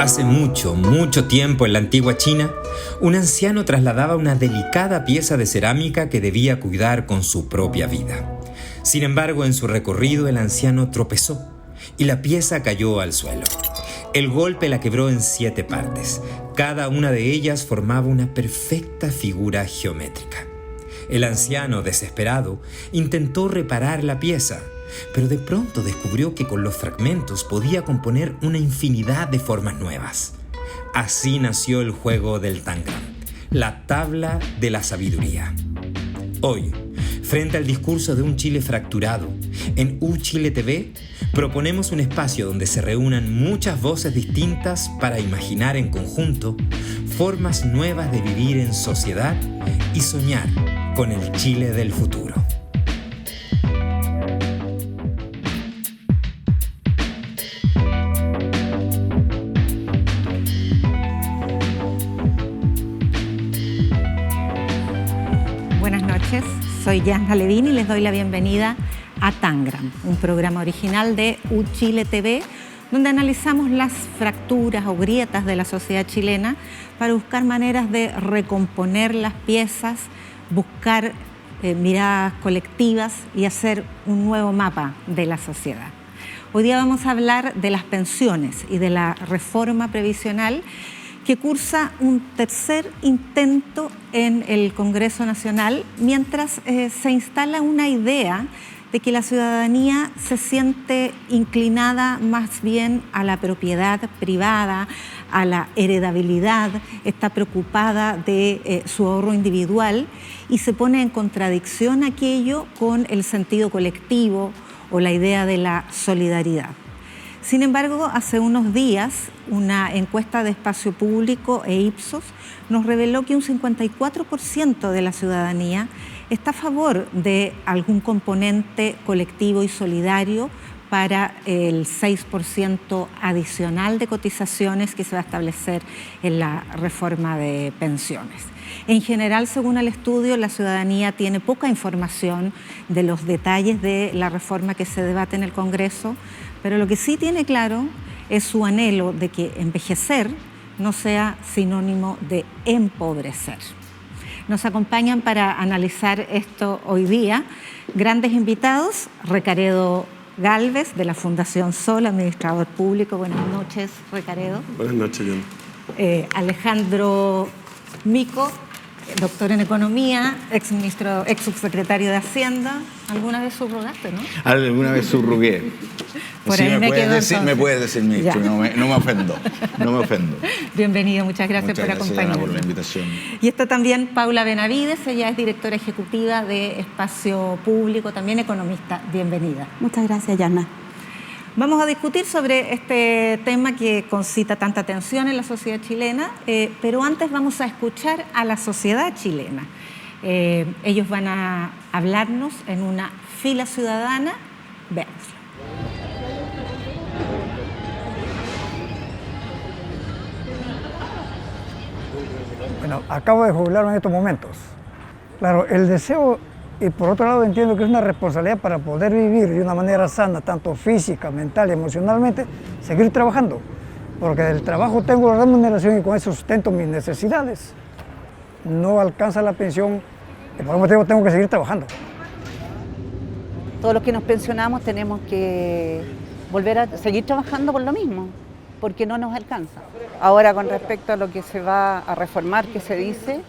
Hace mucho, mucho tiempo en la antigua China, un anciano trasladaba una delicada pieza de cerámica que debía cuidar con su propia vida. Sin embargo, en su recorrido el anciano tropezó y la pieza cayó al suelo. El golpe la quebró en 7 partes. Cada una de ellas formaba una perfecta figura geométrica. El anciano, desesperado, intentó reparar la pieza, pero de pronto descubrió que con los fragmentos podía componer una infinidad de formas nuevas. Así nació el juego del Tangram, la tabla de la sabiduría. Hoy, frente al discurso de un Chile fracturado, en UChile TV proponemos un espacio donde se reúnan muchas voces distintas para imaginar en conjunto formas nuevas de vivir en sociedad y soñar con el Chile del futuro. Buenas noches, soy Yana Levin y les doy la bienvenida a Tangram, un programa original de UChile TV, donde analizamos las fracturas o grietas de la sociedad chilena para buscar maneras de recomponer las piezas, buscar miradas colectivas y hacer un nuevo mapa de la sociedad. Hoy día vamos a hablar de las pensiones y de la reforma previsional que cursa un tercer intento en el Congreso Nacional, mientras se instala una idea de que la ciudadanía se siente inclinada más bien a la propiedad privada, a la heredabilidad, está preocupada de su ahorro individual y se pone en contradicción aquello con el sentido colectivo o la idea de la solidaridad. Sin embargo, hace unos días, una encuesta de Espacio Público e Ipsos nos reveló que un 54% de la ciudadanía está a favor de algún componente colectivo y solidario para el 6% adicional de cotizaciones que se va a establecer en la reforma de pensiones. En general, según el estudio, la ciudadanía tiene poca información de los detalles de la reforma que se debate en el Congreso, pero lo que sí tiene claro es su anhelo de que envejecer no sea sinónimo de empobrecer. Nos acompañan para analizar esto hoy día grandes invitados: Recaredo Gálvez, de la Fundación Sol, administrador público. Buenas noches, Recaredo. Buenas noches, John. Alejandro Mico, doctor en Economía, ex subsecretario de Hacienda. ¿Alguna vez subrogaste, no? Alguna vez subrogué. Por sí, ahí me puedes decir ministro, no me ofendo. Bienvenido, muchas gracias por acompañarnos. Por la invitación. Y está también Paula Benavides, ella es directora ejecutiva de Espacio Público, también economista. Bienvenida. Muchas gracias, Yana. Vamos a discutir sobre este tema que concita tanta atención en la sociedad chilena, pero antes vamos a escuchar a la sociedad chilena. Ellos van a hablarnos en una fila ciudadana. Veámoslo. Bueno, acabo de jubilarme en estos momentos. Claro, el deseo, y por otro lado entiendo que es una responsabilidad para poder vivir de una manera sana, tanto física, mental y emocionalmente, seguir trabajando. Porque del trabajo tengo la remuneración y con eso sustento mis necesidades. No alcanza la pensión y por ese motivo tengo que seguir trabajando. Todos los que nos pensionamos tenemos que volver a seguir trabajando por lo mismo, porque no nos alcanza. Ahora, con respecto a lo que se va a reformar, que se dice,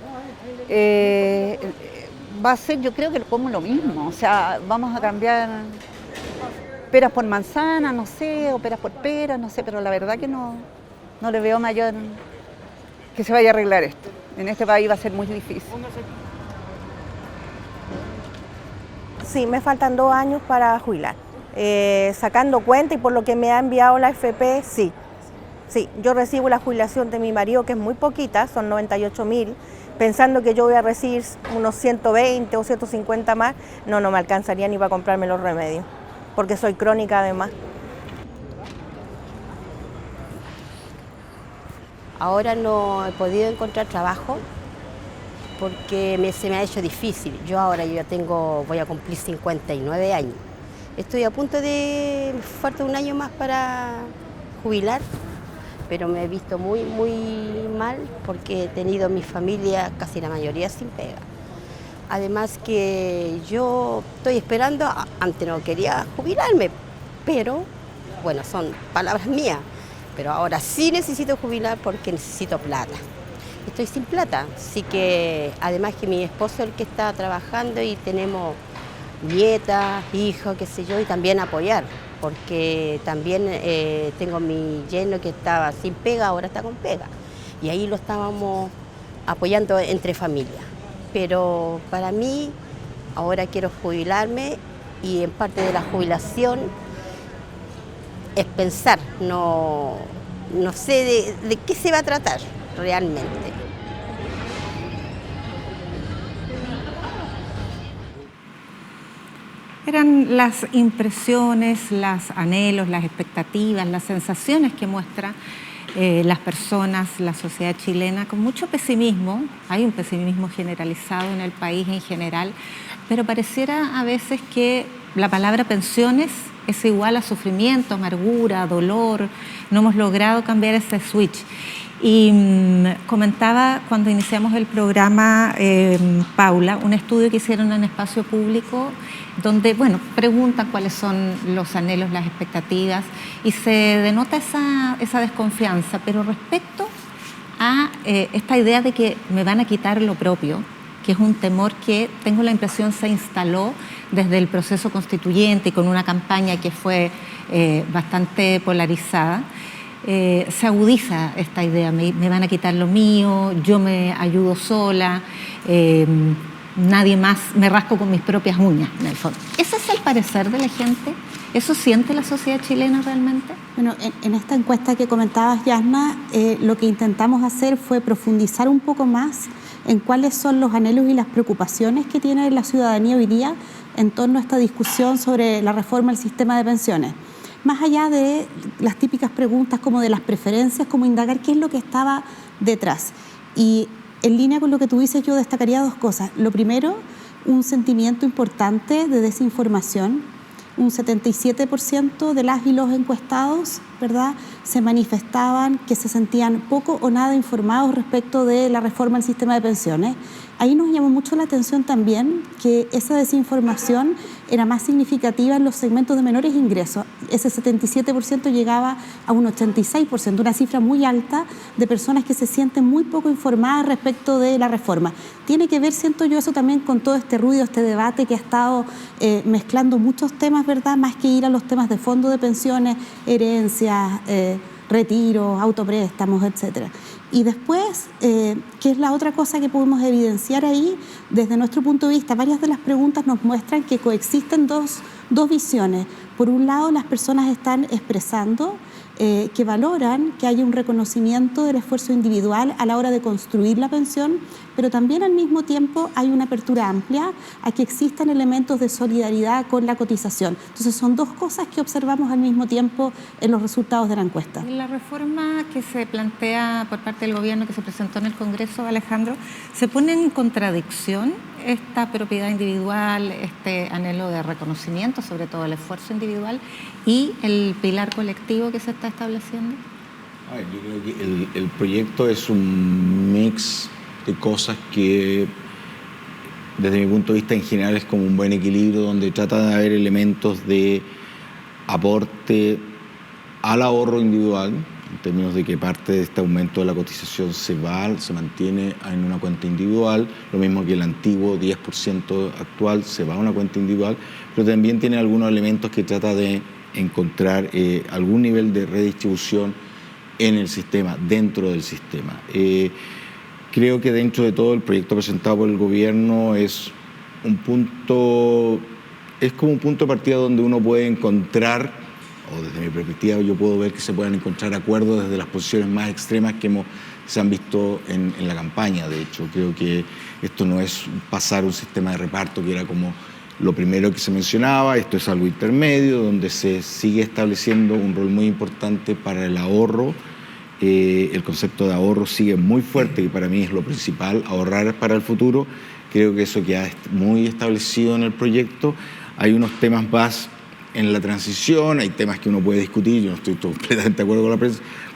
va a ser, yo creo que como lo mismo. O sea, vamos a cambiar peras por manzanas, no sé, o peras por peras, no sé, pero la verdad que no le veo mayor que se vaya a arreglar esto. En este país va a ser muy difícil. Sí, me faltan 2 años para jubilar. Sacando cuenta y por lo que me ha enviado la AFP, sí. Sí, yo recibo la jubilación de mi marido, que es muy poquita, son 98.000, pensando que yo voy a recibir unos 120 o 150 más, no me alcanzaría ni para comprarme los remedios, porque soy crónica además. Ahora no he podido encontrar trabajo porque se me ha hecho difícil. Yo voy a cumplir 59 años. Estoy a punto de, falta un año más para jubilar, pero me he visto muy, muy mal porque he tenido mi familia, casi la mayoría, sin pega. Además que yo estoy esperando, antes no quería jubilarme, pero bueno, son palabras mías, pero ahora sí necesito jubilar porque necesito plata. Estoy sin plata, así que además que mi esposo es el que está trabajando y tenemos nietas, hijos, qué sé yo, y también apoyar, porque también tengo mi yerno que estaba sin pega, ahora está con pega, y ahí lo estábamos apoyando entre familias. Pero para mí, ahora quiero jubilarme y en parte de la jubilación es pensar, no sé de qué se va a tratar realmente. Eran las impresiones, los anhelos, las expectativas, las sensaciones que muestra las personas, la sociedad chilena, con mucho pesimismo. Hay un pesimismo generalizado en el país en general, pero pareciera a veces que la palabra pensiones es igual a sufrimiento, amargura, dolor. No hemos logrado cambiar ese switch. Y comentaba cuando iniciamos el programa, Paula, un estudio que hicieron en espacio público donde, bueno, preguntan cuáles son los anhelos, las expectativas, y se denota esa desconfianza, pero respecto a esta idea de que me van a quitar lo propio, que es un temor que tengo la impresión se instaló desde el proceso constituyente y con una campaña que fue bastante polarizada. Se agudiza esta idea, me van a quitar lo mío, yo me ayudo sola, nadie más, me rasco con mis propias uñas, en el fondo. ¿Ese es el parecer de la gente? ¿Eso siente la sociedad chilena realmente? Bueno, en esta encuesta que comentabas, Yasna, lo que intentamos hacer fue profundizar un poco más en cuáles son los anhelos y las preocupaciones que tiene la ciudadanía hoy día en torno a esta discusión sobre la reforma del sistema de pensiones. Más allá de las típicas preguntas como de las preferencias, como indagar qué es lo que estaba detrás. Y en línea con lo que tú dices, yo destacaría dos cosas. Lo primero, un sentimiento importante de desinformación. Un 77% de las y los encuestados, ¿verdad?, se manifestaban que se sentían poco o nada informados respecto de la reforma del sistema de pensiones. Ahí nos llamó mucho la atención también que esa desinformación era más significativa en los segmentos de menores ingresos. Ese 77% llegaba a un 86%, una cifra muy alta de personas que se sienten muy poco informadas respecto de la reforma. Tiene que ver, siento yo, eso también con todo este ruido, este debate que ha estado mezclando muchos temas, ¿verdad?, más que ir a los temas de fondo de pensiones, herencias, retiros, autopréstamos, etcétera. Y después, ¿qué es la otra cosa que podemos evidenciar ahí? Desde nuestro punto de vista, varias de las preguntas nos muestran que coexisten dos visiones. Por un lado, las personas están expresando que valoran que haya un reconocimiento del esfuerzo individual a la hora de construir la pensión, pero también al mismo tiempo hay una apertura amplia a que existan elementos de solidaridad con la cotización. Entonces son dos cosas que observamos al mismo tiempo en los resultados de la encuesta. La reforma que se plantea por parte del gobierno, que se presentó en el Congreso, Alejandro, ¿se pone en contradicción esta propiedad individual, este anhelo de reconocimiento, sobre todo el esfuerzo individual, y el pilar colectivo que se está estableciendo? Yo creo que el proyecto es un mix de cosas que, desde mi punto de vista en general, es como un buen equilibrio donde trata de haber elementos de aporte al ahorro individual, en términos de que parte de este aumento de la cotización se mantiene en una cuenta individual, lo mismo que el antiguo 10% actual se va a una cuenta individual, pero también tiene algunos elementos que trata de encontrar algún nivel de redistribución en el sistema, dentro del sistema. Creo que dentro de todo el proyecto presentado por el gobierno es como un punto de partida donde uno puede encontrar, o desde mi perspectiva yo puedo ver que se puedan encontrar acuerdos desde las posiciones más extremas que se han visto en la campaña. De hecho, creo que esto no es pasar un sistema de reparto que era como lo primero que se mencionaba. Esto es algo intermedio donde se sigue estableciendo un rol muy importante para el ahorro. El concepto de ahorro sigue muy fuerte y para mí es lo principal, ahorrar para el futuro. Creo que eso queda muy establecido en el proyecto. Hay unos temas más en la transición, hay temas que uno puede discutir, yo no estoy completamente de acuerdo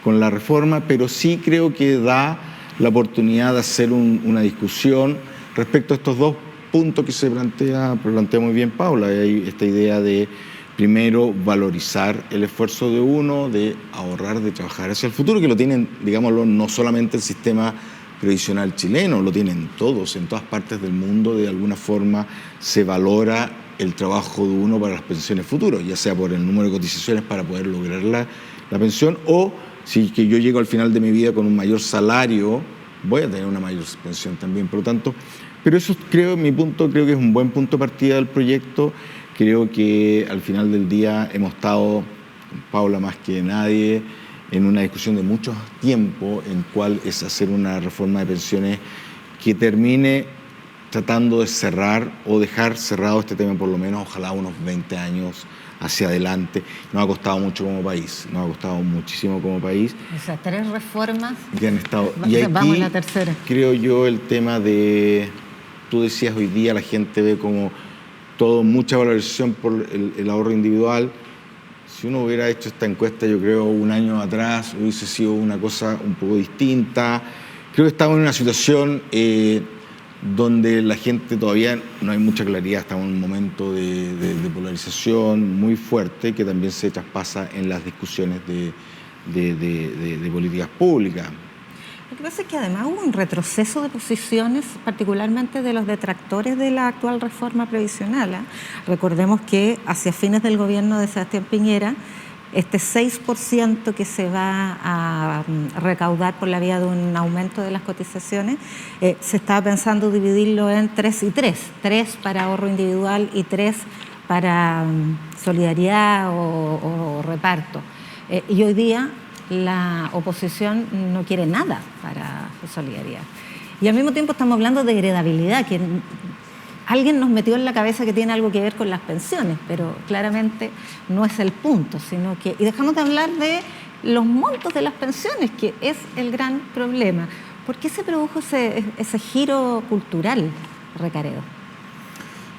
con la reforma, pero sí creo que da la oportunidad de hacer una discusión respecto a estos dos puntos que se plantea muy bien Paula. Hay esta idea de, primero, valorizar el esfuerzo de uno, de ahorrar, de trabajar hacia el futuro, que lo tienen, digámoslo, no solamente el sistema previsional chileno, lo tienen todos, en todas partes del mundo, de alguna forma se valora el trabajo de uno para las pensiones futuras, ya sea por el número de cotizaciones para poder lograr la pensión, o si que yo llego al final de mi vida con un mayor salario, voy a tener una mayor pensión también. Por lo tanto, pero eso creo que es un buen punto de partida del proyecto. Creo que al final del día hemos estado, Paula más que nadie, en una discusión de mucho tiempo en cuál es hacer una reforma de pensiones que termine tratando de cerrar o dejar cerrado este tema por lo menos, ojalá unos 20 años hacia adelante. Nos ha costado mucho como país, nos ha costado muchísimo como país. O sea, 3 reformas que han estado. Y aquí, vamos a la tercera. Creo yo el tema de, tú decías hoy día la gente ve como todo, mucha valorización por el ahorro individual. Si uno hubiera hecho esta encuesta, yo creo, un año atrás, hubiese sido una cosa un poco distinta. Creo que estamos en una situación donde la gente todavía no hay mucha claridad, estamos en un momento de polarización muy fuerte que también se traspasa en las discusiones de políticas públicas. Lo que pasa es que además hubo un retroceso de posiciones, particularmente de los detractores de la actual reforma previsional. Recordemos que hacia fines del gobierno de Sebastián Piñera, este 6% que se va a recaudar por la vía de un aumento de las cotizaciones, se estaba pensando dividirlo en 3 y 3. 3 para ahorro individual y 3 para solidaridad o reparto. Y hoy día la oposición no quiere nada para solidaridad. Y al mismo tiempo estamos hablando de heredabilidad, que alguien nos metió en la cabeza que tiene algo que ver con las pensiones, pero claramente no es el punto, sino que... Y dejamos de hablar de los montos de las pensiones, que es el gran problema. ¿Por qué se produjo ese giro cultural, Recaredo?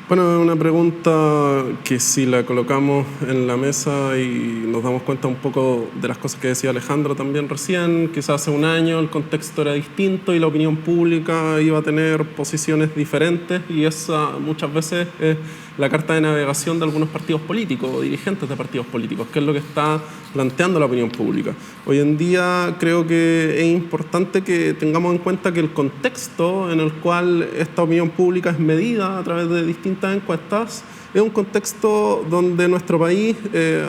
Bueno, es una pregunta que si la colocamos en la mesa y nos damos cuenta un poco de las cosas que decía Alejandro también recién, quizás hace un año el contexto era distinto y la opinión pública iba a tener posiciones diferentes, y esa muchas veces es la carta de navegación de algunos partidos políticos o dirigentes de partidos políticos, que es lo que está planteando la opinión pública. Hoy en día creo que es importante que tengamos en cuenta que el contexto en el cual esta opinión pública es medida a través de distintas encuestas es un contexto donde nuestro país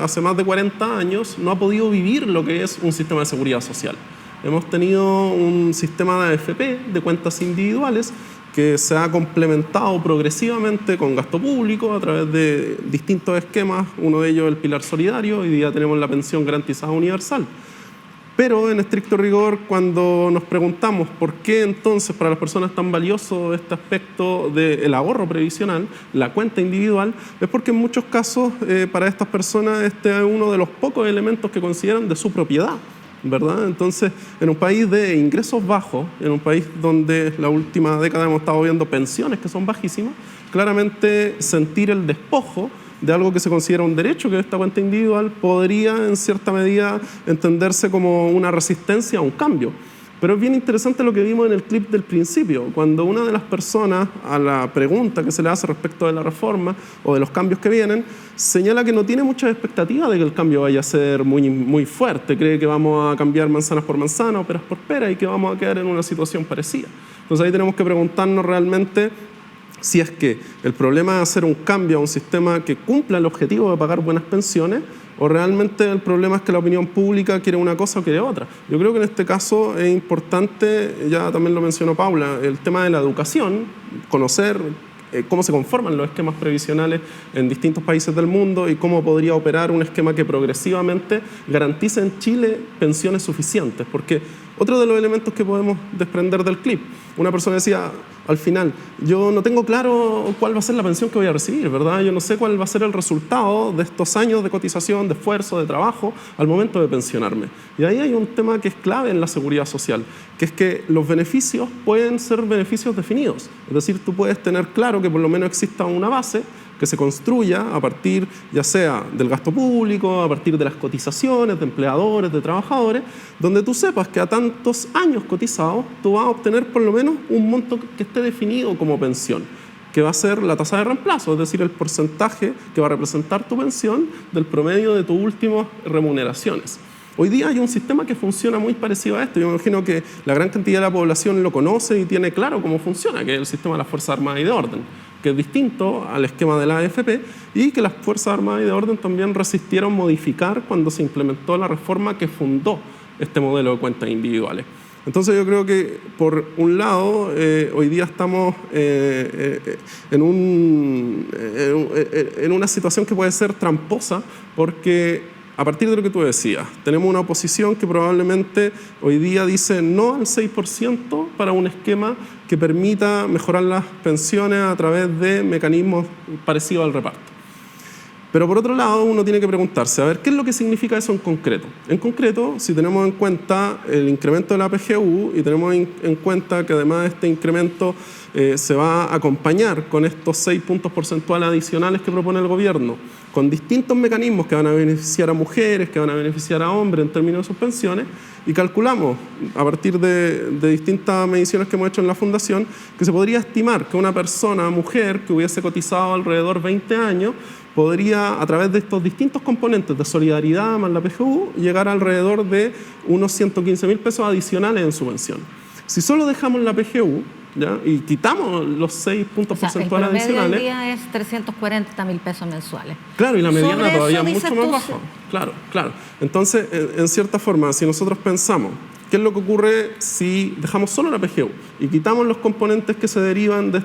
hace más de 40 años no ha podido vivir lo que es un sistema de seguridad social. Hemos tenido un sistema de AFP, de cuentas individuales, que se ha complementado progresivamente con gasto público a través de distintos esquemas, uno de ellos el pilar solidario. Hoy día tenemos la pensión garantizada universal. Pero en estricto rigor, cuando nos preguntamos por qué entonces para las personas es tan valioso este aspecto del ahorro previsional, la cuenta individual, es porque en muchos casos para estas personas este es uno de los pocos elementos que consideran de su propiedad, ¿verdad? Entonces, en un país de ingresos bajos, en un país donde la última década hemos estado viendo pensiones que son bajísimas, claramente sentir el despojo de algo que se considera un derecho, que es esta cuenta individual, podría en cierta medida entenderse como una resistencia a un cambio. Pero es bien interesante lo que vimos en el clip del principio, cuando una de las personas, a la pregunta que se le hace respecto de la reforma o de los cambios que vienen, señala que no tiene muchas expectativas de que el cambio vaya a ser muy fuerte. Cree que vamos a cambiar manzanas por manzana o peras por pera y que vamos a quedar en una situación parecida. Entonces ahí tenemos que preguntarnos realmente si es que el problema es hacer un cambio a un sistema que cumpla el objetivo de pagar buenas pensiones, o realmente el problema es que la opinión pública quiere una cosa o quiere otra. Yo creo que en este caso es importante, ya también lo mencionó Paula, el tema de la educación, conocer cómo se conforman los esquemas previsionales en distintos países del mundo y cómo podría operar un esquema que progresivamente garantice en Chile pensiones suficientes. Porque otro de los elementos que podemos desprender del clip, una persona decía al final, yo no tengo claro cuál va a ser la pensión que voy a recibir, ¿verdad? Yo no sé cuál va a ser el resultado de estos años de cotización, de esfuerzo, de trabajo al momento de pensionarme. Y ahí hay un tema que es clave en la seguridad social, que es que los beneficios pueden ser beneficios definidos. Es decir, tú puedes tener claro que por lo menos exista una base que se construya a partir ya sea del gasto público, a partir de las cotizaciones de empleadores, de trabajadores, donde tú sepas que a tantos años cotizados tú vas a obtener por lo menos un monto que esté definido como pensión, que va a ser la tasa de reemplazo, es decir, el porcentaje que va a representar tu pensión del promedio de tus últimas remuneraciones. Hoy día hay un sistema que funciona muy parecido a esto. Yo me imagino que la gran cantidad de la población lo conoce y tiene claro cómo funciona, que es el sistema de las Fuerzas Armadas y de Orden, que es distinto al esquema de la AFP y que las Fuerzas Armadas y de Orden también resistieron modificar cuando se implementó la reforma que fundó este modelo de cuentas individuales. Entonces yo creo que, por un lado, hoy día estamos en una situación que puede ser tramposa porque, a partir de lo que tú decías, tenemos una oposición que probablemente hoy día dice no al 6% para un esquema que permita mejorar las pensiones a través de mecanismos parecidos al reparto. Pero por otro lado, uno tiene que preguntarse, a ver, ¿qué es lo que significa eso en concreto? En concreto, si tenemos en cuenta el incremento de la PGU y tenemos en cuenta que además este incremento se va a acompañar con estos 6 puntos porcentuales adicionales que propone el gobierno, con distintos mecanismos que van a beneficiar a mujeres, que van a beneficiar a hombres en términos de sus pensiones, y calculamos, a partir de distintas mediciones que hemos hecho en la Fundación, que se podría estimar que una persona, mujer, que hubiese cotizado alrededor de 20 años, podría, a través de estos distintos componentes de solidaridad más la PGU, llegar a alrededor de unos 115.000 pesos adicionales en su pensión. Si solo dejamos la PGU, ¿ya?, y quitamos los 6 puntos porcentuales adicionales... El promedio del día es 340.000 pesos mensuales. Claro, y la mediana todavía es mucho más baja. Claro. Entonces, en cierta forma, si nosotros pensamos qué es lo que ocurre si dejamos solo la PGU y quitamos los componentes que se derivan de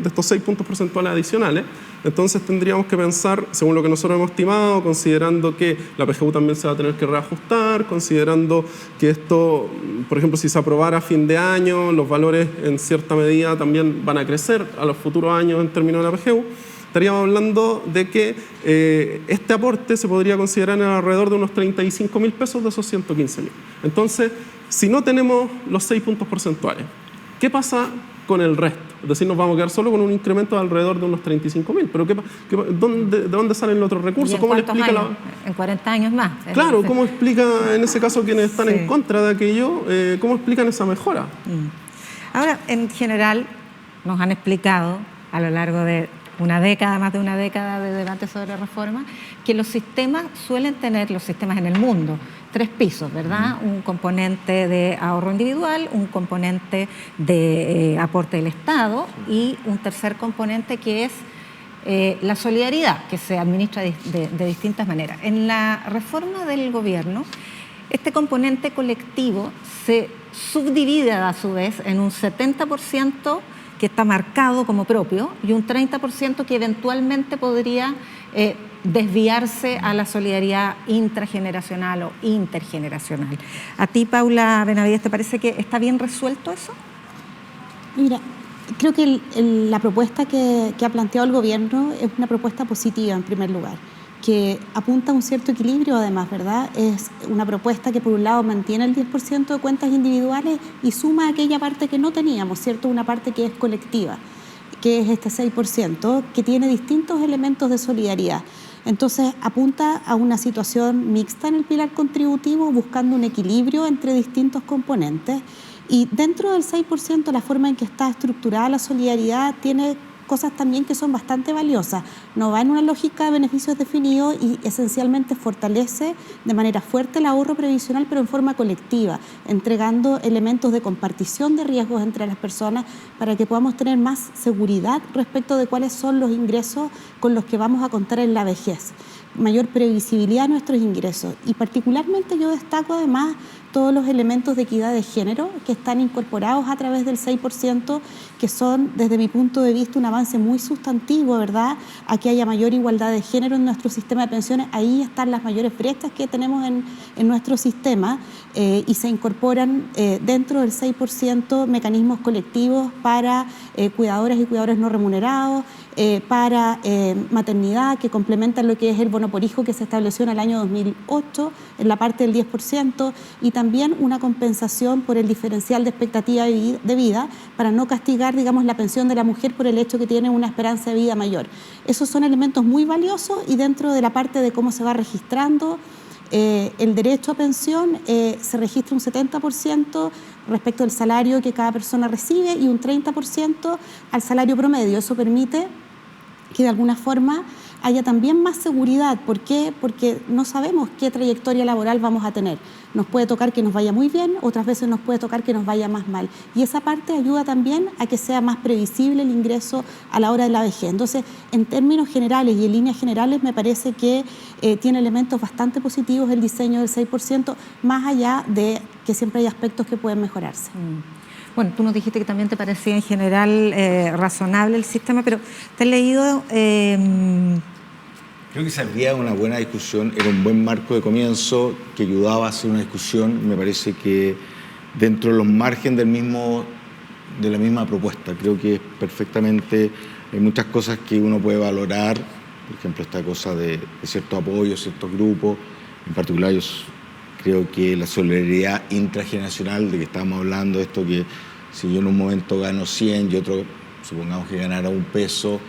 estos 6 puntos porcentuales adicionales, entonces tendríamos que pensar, según lo que nosotros hemos estimado, considerando que la PGU también se va a tener que reajustar, considerando que esto, por ejemplo, si se aprobara a fin de año, los valores en cierta medida también van a crecer a los futuros años en términos de la PGU, estaríamos hablando de que este aporte se podría considerar en alrededor de unos 35.000 pesos de esos 115.000. Entonces, si no tenemos los 6 puntos porcentuales, ¿qué pasa con el resto? Es decir, nos vamos a quedar solo con un incremento de alrededor de unos 35.000. ¿Pero de dónde salen los otros recursos? ¿Cómo le explica en 40 años más? Claro, ¿cómo explica en ese caso quienes están en contra de aquello? ¿Cómo explican esa mejora? Ahora, en general, nos han explicado a lo largo de una década, más de una década de debate sobre reforma, que los sistemas suelen tener, los sistemas en el mundo, 3 pisos, ¿verdad? Un componente de ahorro individual, un componente de aporte del Estado y un tercer componente que es la solidaridad, que se administra de distintas maneras. En la reforma del gobierno, este componente colectivo se subdivide a su vez en un 70% que está marcado como propio y un 30% que eventualmente podría desviarse a la solidaridad intrageneracional o intergeneracional. ¿A ti, Paula Benavides, te parece que está bien resuelto eso? Mira, creo que la propuesta que ha planteado el gobierno es una propuesta positiva en primer lugar, que apunta a un cierto equilibrio además, ¿verdad? Es una propuesta que por un lado mantiene el 10% de cuentas individuales y suma aquella parte que no teníamos, ¿cierto? Una parte que es colectiva, que es este 6%, que tiene distintos elementos de solidaridad. Entonces apunta a una situación mixta en el pilar contributivo, buscando un equilibrio entre distintos componentes. Y dentro del 6%, la forma en que está estructurada la solidaridad tiene cosas también que son bastante valiosas. No va en una lógica de beneficios definidos y esencialmente fortalece de manera fuerte el ahorro previsional, pero en forma colectiva, entregando elementos de compartición de riesgos entre las personas para que podamos tener más seguridad respecto de cuáles son los ingresos con los que vamos a contar en la vejez. Mayor previsibilidad de nuestros ingresos. Y particularmente yo destaco además todos los elementos de equidad de género que están incorporados a través del 6%, que son, desde mi punto de vista, un avance muy sustantivo, ¿verdad? A que haya mayor igualdad de género en nuestro sistema de pensiones. Ahí están las mayores brechas que tenemos en nuestro sistema y se incorporan dentro del 6% mecanismos colectivos para cuidadoras y cuidadores no remunerados, para maternidad, que complementan lo que es el bono por hijo que se estableció en el año 2008, en la parte del 10%, y también una compensación por el diferencial de expectativa de vida para no castigar, digamos, la pensión de la mujer por el hecho que tiene una esperanza de vida mayor. Esos son elementos muy valiosos, y dentro de la parte de cómo se va registrando el derecho a pensión, se registra un 70% respecto al salario que cada persona recibe y un 30% al salario promedio. Eso permite que de alguna forma haya también más seguridad. ¿Por qué? Porque no sabemos qué trayectoria laboral vamos a tener. Nos puede tocar que nos vaya muy bien, otras veces nos puede tocar que nos vaya más mal. Y esa parte ayuda también a que sea más previsible el ingreso a la hora de la vejez. Entonces, en términos generales y en líneas generales, me parece que tiene elementos bastante positivos el diseño del 6%, más allá de que siempre hay aspectos que pueden mejorarse. Bueno, tú nos dijiste que también te parecía en general razonable el sistema, pero te he leído... Creo que saldría una buena discusión, era un buen marco de comienzo que ayudaba a hacer una discusión. Me parece que dentro de los márgenes de la misma propuesta, creo que perfectamente hay muchas cosas que uno puede valorar, por ejemplo, esta cosa de ciertos apoyos, ciertos grupos. En particular, yo creo que la solidaridad intrageneracional de que estábamos hablando, esto que si yo en un momento gano 100 y otro, supongamos que ganara $1,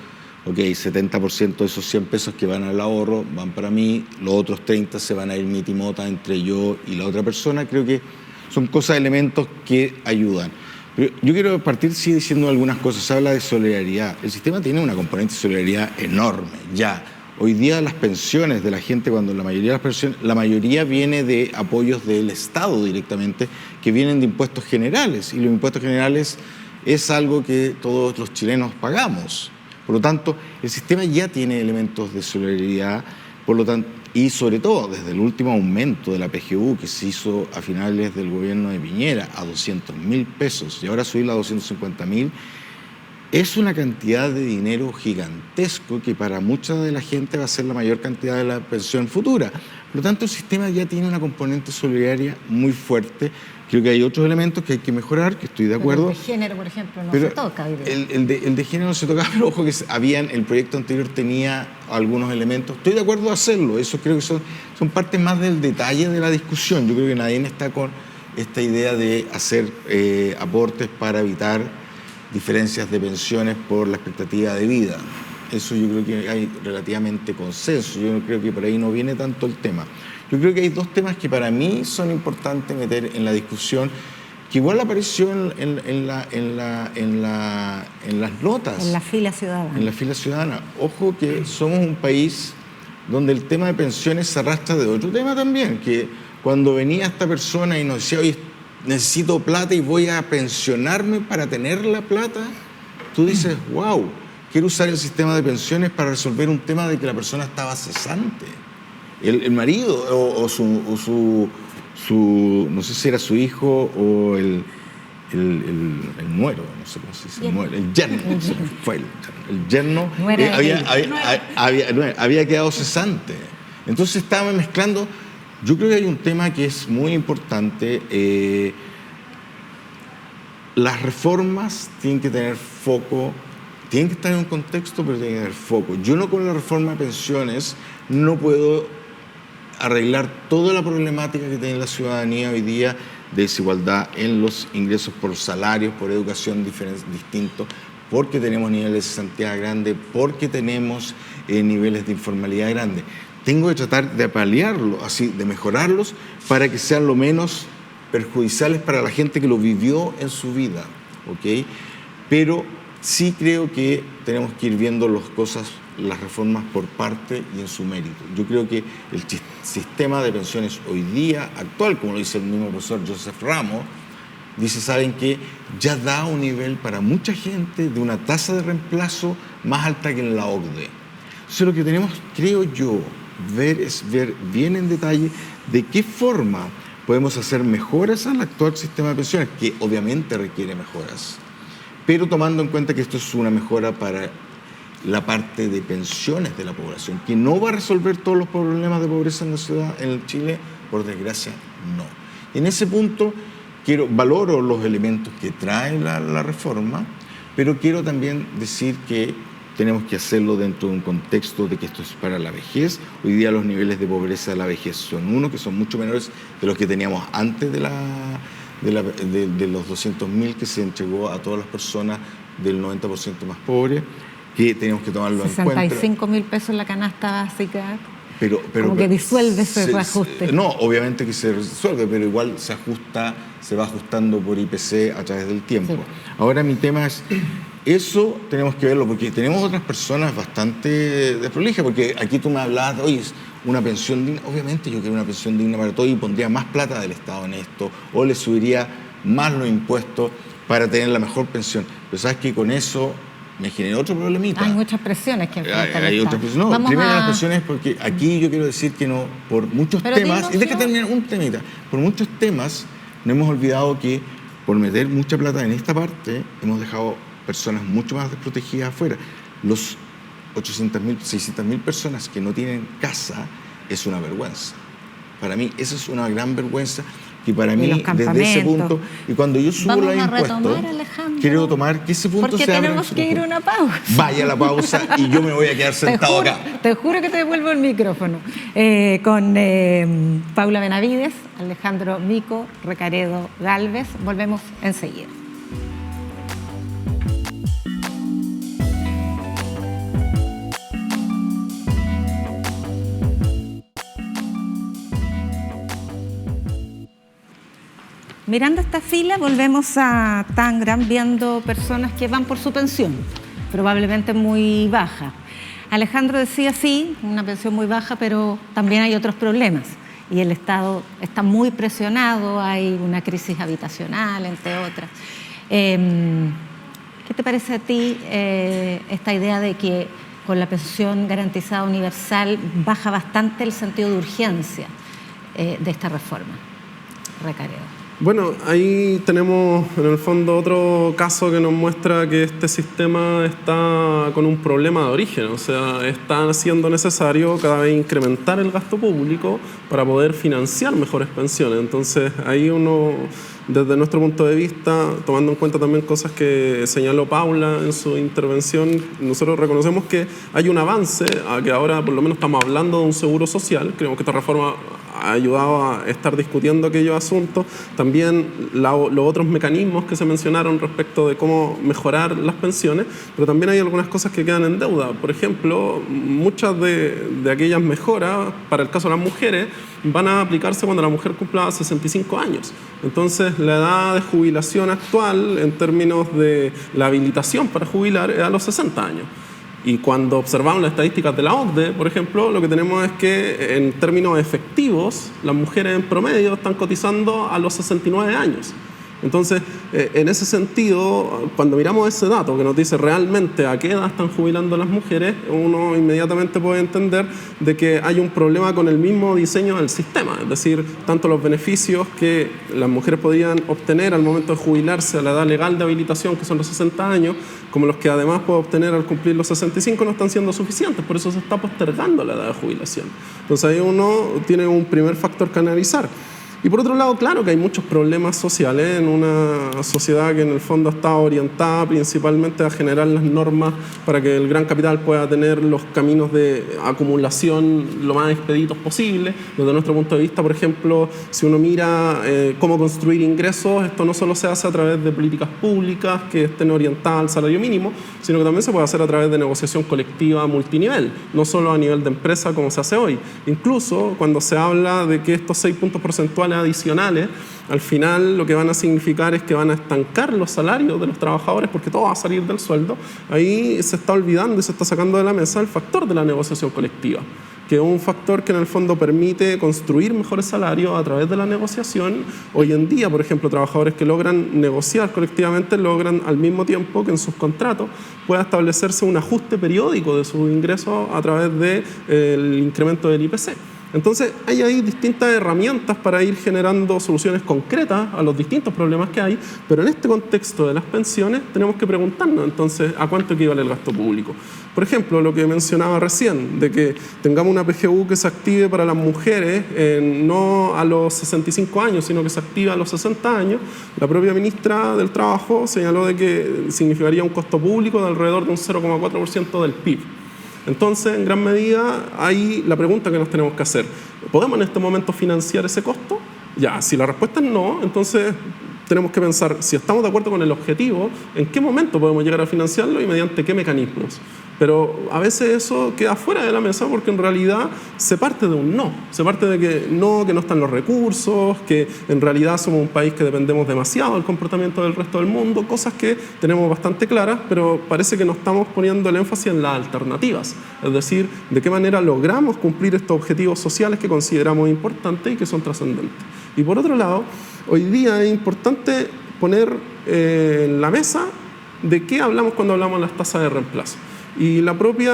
ok, 70% de esos 100 pesos que van al ahorro van para mí, los otros 30 se van a ir mitimota entre yo y la otra persona. Creo que son cosas, elementos que ayudan. Pero yo quiero partir sí diciendo algunas cosas. Se habla de solidaridad. El sistema tiene una componente de solidaridad enorme, ya. Hoy día las pensiones de la gente, cuando la mayoría viene de apoyos del Estado directamente, que vienen de impuestos generales, y los impuestos generales es algo que todos los chilenos pagamos. Por lo tanto, el sistema ya tiene elementos de solidaridad, por lo tanto, y sobre todo desde el último aumento de la PGU que se hizo a finales del gobierno de Piñera a 200.000 pesos y ahora subirla a 250.000, es una cantidad de dinero gigantesco que para mucha de la gente va a ser la mayor cantidad de la pensión futura. Por lo tanto, el sistema ya tiene una componente solidaria muy fuerte. Creo que hay otros elementos que hay que mejorar, que estoy de acuerdo. Pero el de género, por ejemplo, no se toca. El de género no se toca, pero ojo que el proyecto anterior tenía algunos elementos. Estoy de acuerdo de hacerlo, eso creo que son partes más del detalle de la discusión. Yo creo que nadie está con esta idea de hacer aportes para evitar diferencias de pensiones por la expectativa de vida. Eso yo creo que hay relativamente consenso. Yo creo que por ahí no viene tanto el tema. Yo creo que hay dos temas que para mí son importantes meter en la discusión, que igual apareció en las notas. En la fila ciudadana. En la fila ciudadana. Ojo que somos un país donde el tema de pensiones se arrastra de otro tema también, que cuando venía esta persona y nos decía, oye, necesito plata y voy a pensionarme para tener la plata, tú dices, wow, quiero usar el sistema de pensiones para resolver un tema de que la persona estaba cesante. El marido o su no sé si era su hijo o el nuero, no sé cómo se dice, el yerno, fue el yerno, había quedado cesante. Entonces estábamos mezclando. Yo creo que hay un tema que es muy importante. Las reformas tienen que tener foco, tienen que estar en un contexto, pero tienen que tener foco. Yo no, con la reforma de pensiones no puedo arreglar toda la problemática que tiene la ciudadanía hoy día de desigualdad en los ingresos por salarios, por educación distintos, porque tenemos niveles de cesantía grandes, porque tenemos niveles de informalidad grandes. Tengo que tratar de paliarlo, así, de mejorarlos para que sean lo menos perjudiciales para la gente que lo vivió en su vida, ¿ok? Pero sí creo que tenemos que ir viendo las reformas por parte y en su mérito. Yo creo que el sistema de pensiones hoy día actual, como lo dice el mismo profesor Joseph Ramos, dice, ¿saben qué? Ya da un nivel para mucha gente de una tasa de reemplazo más alta que en la OCDE. Entonces lo que tenemos, creo yo, es ver bien en detalle de qué forma podemos hacer mejoras al actual sistema de pensiones, que obviamente requiere mejoras, pero tomando en cuenta que esto es una mejora para la parte de pensiones de la población, que no va a resolver todos los problemas de pobreza en la ciudad, en Chile, por desgracia, no. En ese punto valoro los elementos que trae la reforma, pero quiero también decir que tenemos que hacerlo dentro de un contexto de que esto es para la vejez. Hoy día los niveles de pobreza de la vejez son que son mucho menores de los que teníamos antes de los 200.000 que se entregó a todas las personas del 90% más pobre, que tenemos que tomarlo en cuenta. 65.000 pesos en la canasta básica. Pero como que disuelve ese reajuste. No, obviamente que se resuelve, pero igual se va ajustando por IPC a través del tiempo. Sí. Ahora mi tema es, eso tenemos que verlo, porque tenemos otras personas bastante desprolijas, porque aquí tú me hablabas, oye, una pensión digna. Obviamente yo quiero una pensión digna para todos y pondría más plata del Estado en esto, o le subiría más los impuestos para tener la mejor pensión. Pero sabes que con eso me generó otro problemita. Hay muchas presiones que enfrentan. Hay otras presiones. No, primero las presiones, porque aquí yo quiero decir que no, por muchos temas, y déjame terminar un temita, por muchos temas no hemos olvidado que por meter mucha plata en esta parte hemos dejado personas mucho más desprotegidas afuera. Los 800.000, 600.000 personas que no tienen casa es una vergüenza. Para mí eso es una gran vergüenza, y para mí desde ese punto, y cuando yo subo los impuestos, quiero tomar que ese punto porque se abra. Tenemos que ir a una pausa. Vaya a la pausa y yo me voy a quedar sentado acá. Te juro que te devuelvo el micrófono. Con Paula Benavides, Alejandro Mico, Recaredo Galvez. Volvemos enseguida. Mirando esta fila, volvemos a Tangram viendo personas que van por su pensión, probablemente muy baja. Alejandro decía, sí, una pensión muy baja, pero también hay otros problemas. Y el Estado está muy presionado, hay una crisis habitacional, entre otras. ¿Qué te parece a ti esta idea de que con la pensión garantizada universal baja bastante el sentido de urgencia de esta reforma? Recaredo. Bueno, ahí tenemos en el fondo otro caso que nos muestra que este sistema está con un problema de origen, o sea, está siendo necesario cada vez incrementar el gasto público para poder financiar mejores pensiones. Entonces, ahí uno, desde nuestro punto de vista, tomando en cuenta también cosas que señaló Paula en su intervención, nosotros reconocemos que hay un avance, a que ahora por lo menos estamos hablando de un seguro social. Creemos que esta reforma ha ayudado a estar discutiendo aquellos asuntos. También los otros mecanismos que se mencionaron respecto de cómo mejorar las pensiones, pero también hay algunas cosas que quedan en deuda. Por ejemplo, muchas de aquellas mejoras, para el caso de las mujeres, van a aplicarse cuando la mujer cumpla 65 años. Entonces, la edad de jubilación actual, en términos de la habilitación para jubilar, es a los 60 años. Y cuando observamos las estadísticas de la OCDE, por ejemplo, lo que tenemos es que en términos efectivos, las mujeres en promedio están cotizando a los 69 años. Entonces, en ese sentido, cuando miramos ese dato que nos dice realmente a qué edad están jubilando las mujeres, uno inmediatamente puede entender de que hay un problema con el mismo diseño del sistema. Es decir, tanto los beneficios que las mujeres podrían obtener al momento de jubilarse a la edad legal de habilitación, que son los 60 años, como los que además puede obtener al cumplir los 65, no están siendo suficientes. Por eso se está postergando la edad de jubilación. Entonces, ahí uno tiene un primer factor que analizar. Y por otro lado, claro que hay muchos problemas sociales en una sociedad que en el fondo está orientada principalmente a generar las normas para que el gran capital pueda tener los caminos de acumulación lo más expeditos posible. Desde nuestro punto de vista, por ejemplo, si uno mira cómo construir ingresos, esto no solo se hace a través de políticas públicas que estén orientadas al salario mínimo, sino que también se puede hacer a través de negociación colectiva multinivel, no solo a nivel de empresa como se hace hoy. Incluso cuando se habla de que estos 6 puntos porcentuales adicionales, al final lo que van a significar es que van a estancar los salarios de los trabajadores porque todo va a salir del sueldo. Ahí se está olvidando y se está sacando de la mesa el factor de la negociación colectiva, que es un factor que en el fondo permite construir mejores salarios a través de la negociación. Hoy en día, por ejemplo, trabajadores que logran negociar colectivamente logran al mismo tiempo que en sus contratos pueda establecerse un ajuste periódico de sus ingresos a través del incremento del IPC. Entonces hay ahí distintas herramientas para ir generando soluciones concretas a los distintos problemas que hay, pero en este contexto de las pensiones tenemos que preguntarnos entonces a cuánto equivale el gasto público. Por ejemplo, lo que mencionaba recién, de que tengamos una PGU que se active para las mujeres no a los 65 años, sino que se active a los 60 años, la propia ministra del Trabajo señaló de que significaría un costo público de alrededor de un 0,4% del PIB. Entonces, en gran medida, ahí la pregunta que nos tenemos que hacer, ¿podemos en este momento financiar ese costo? Ya, si la respuesta es no, entonces tenemos que pensar, si estamos de acuerdo con el objetivo, ¿en qué momento podemos llegar a financiarlo y mediante qué mecanismos? Pero a veces eso queda fuera de la mesa porque en realidad se parte de un no. Se parte de que no están los recursos, que en realidad somos un país que dependemos demasiado del comportamiento del resto del mundo, cosas que tenemos bastante claras, pero parece que no estamos poniendo el énfasis en las alternativas. Es decir, de qué manera logramos cumplir estos objetivos sociales que consideramos importantes y que son trascendentes. Y por otro lado, hoy día es importante poner en la mesa de qué hablamos cuando hablamos de las tasas de reemplazo. Y la propia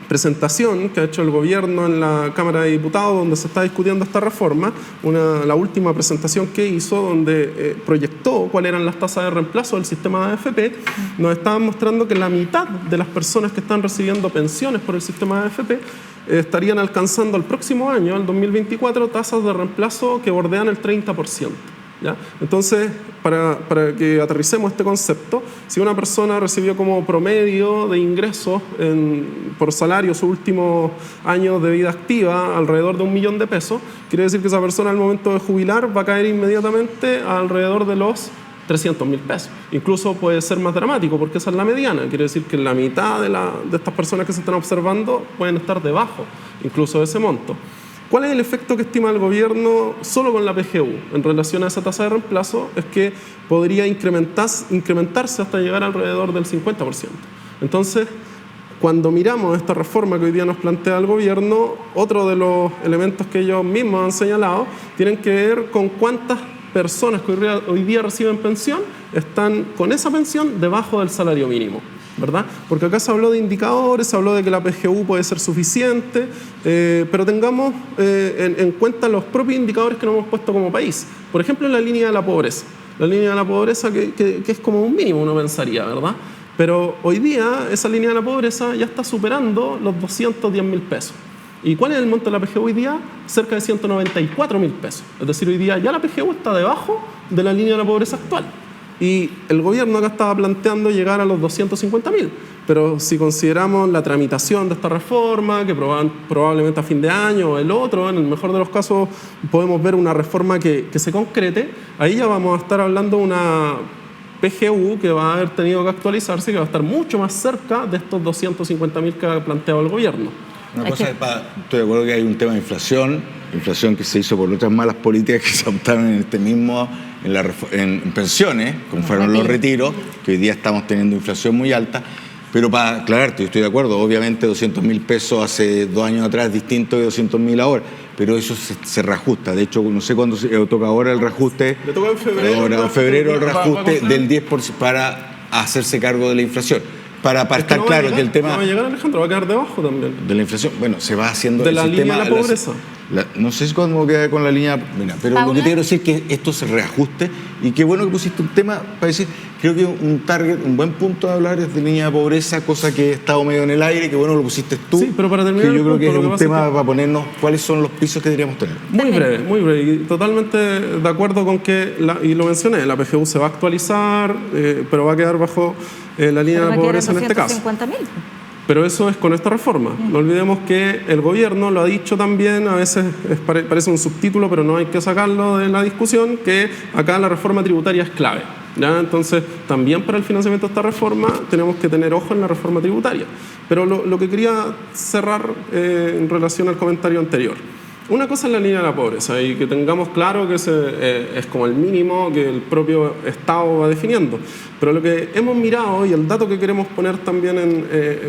presentación que ha hecho el gobierno en la Cámara de Diputados, donde se está discutiendo esta reforma, la última presentación que hizo, donde proyectó cuáles eran las tasas de reemplazo del sistema de AFP, nos estaban mostrando que la mitad de las personas que están recibiendo pensiones por el sistema de AFP estarían alcanzando el próximo año, el 2024, tasas de reemplazo que bordean el 30%. ¿Ya? Entonces, para que aterricemos este concepto, si una persona recibió como promedio de ingresos por salario sus últimos años de vida activa alrededor de 1 millón de pesos, quiere decir que esa persona al momento de jubilar va a caer inmediatamente alrededor de los 300.000 pesos. Incluso puede ser más dramático porque esa es la mediana, quiere decir que la mitad de estas personas que se están observando pueden estar debajo incluso de ese monto. ¿Cuál es el efecto que estima el gobierno solo con la PGU en relación a esa tasa de reemplazo? Es que podría incrementarse hasta llegar alrededor del 50%. Entonces, cuando miramos esta reforma que hoy día nos plantea el gobierno, otro de los elementos que ellos mismos han señalado tienen que ver con cuántas personas que hoy día reciben pensión están con esa pensión debajo del salario mínimo, ¿verdad? Porque acá se habló de indicadores, se habló de que la PGU puede ser suficiente, pero tengamos en cuenta los propios indicadores que nos hemos puesto como país. Por ejemplo, la línea de la pobreza. La línea de la pobreza que es como un mínimo, uno pensaría, ¿verdad? Pero hoy día esa línea de la pobreza ya está superando los 210.000 pesos. ¿Y cuál es el monto de la PGU hoy día? Cerca de 194.000 pesos. Es decir, hoy día ya la PGU está debajo de la línea de la pobreza actual. Y el gobierno acá estaba planteando llegar a los 250.000. Pero si consideramos la tramitación de esta reforma, que probablemente a fin de año o el otro, en el mejor de los casos podemos ver una reforma que se concrete, ahí ya vamos a estar hablando de una PGU que va a haber tenido que actualizarse y que va a estar mucho más cerca de estos 250.000 que ha planteado el gobierno. Una cosa, estoy de acuerdo que hay un tema de inflación que se hizo por otras malas políticas que se adoptaron en este mismo, en pensiones, como fueron los retiros, que hoy día estamos teniendo inflación muy alta. Pero para aclararte, yo estoy de acuerdo, obviamente 200.000 pesos hace 2 años atrás es distinto de 200.000 ahora, pero eso se reajusta. De hecho, no sé cuándo toca ahora el reajuste. Le toca en febrero. Ahora, en febrero el reajuste del 10% para hacerse cargo de la inflación. Para estar claro que el tema... No va a llegar, Alejandro, va a quedar debajo también. De la inflación, bueno, se va haciendo de el la sistema... línea de la pobreza. No sé cómo queda con la línea... Mira, pero ¿Paula? lo que te quiero decir es que esto se reajuste y qué bueno que pusiste un tema para decir, creo que un buen punto de hablar es de línea de pobreza, cosa que ha estado medio en el aire, que bueno lo pusiste tú. Sí, pero para terminar que yo creo que es lo que un pasa tema es que... para ponernos cuáles son los pisos que deberíamos tener. Muy breve. Y totalmente de acuerdo con que, y lo mencioné, la PGU se va a actualizar, pero va a quedar bajo la línea de pobreza en este caso. 250.000. Pero eso es con esta reforma. No olvidemos que el gobierno lo ha dicho también, a veces parece un subtítulo, pero no hay que sacarlo de la discusión, que acá la reforma tributaria es clave, ¿ya? Entonces, también para el financiamiento de esta reforma tenemos que tener ojo en la reforma tributaria. Pero lo que quería cerrar en relación al comentario anterior. Una cosa es la línea de la pobreza y que tengamos claro que ese es como el mínimo que el propio Estado va definiendo. Pero lo que hemos mirado y el dato que queremos poner también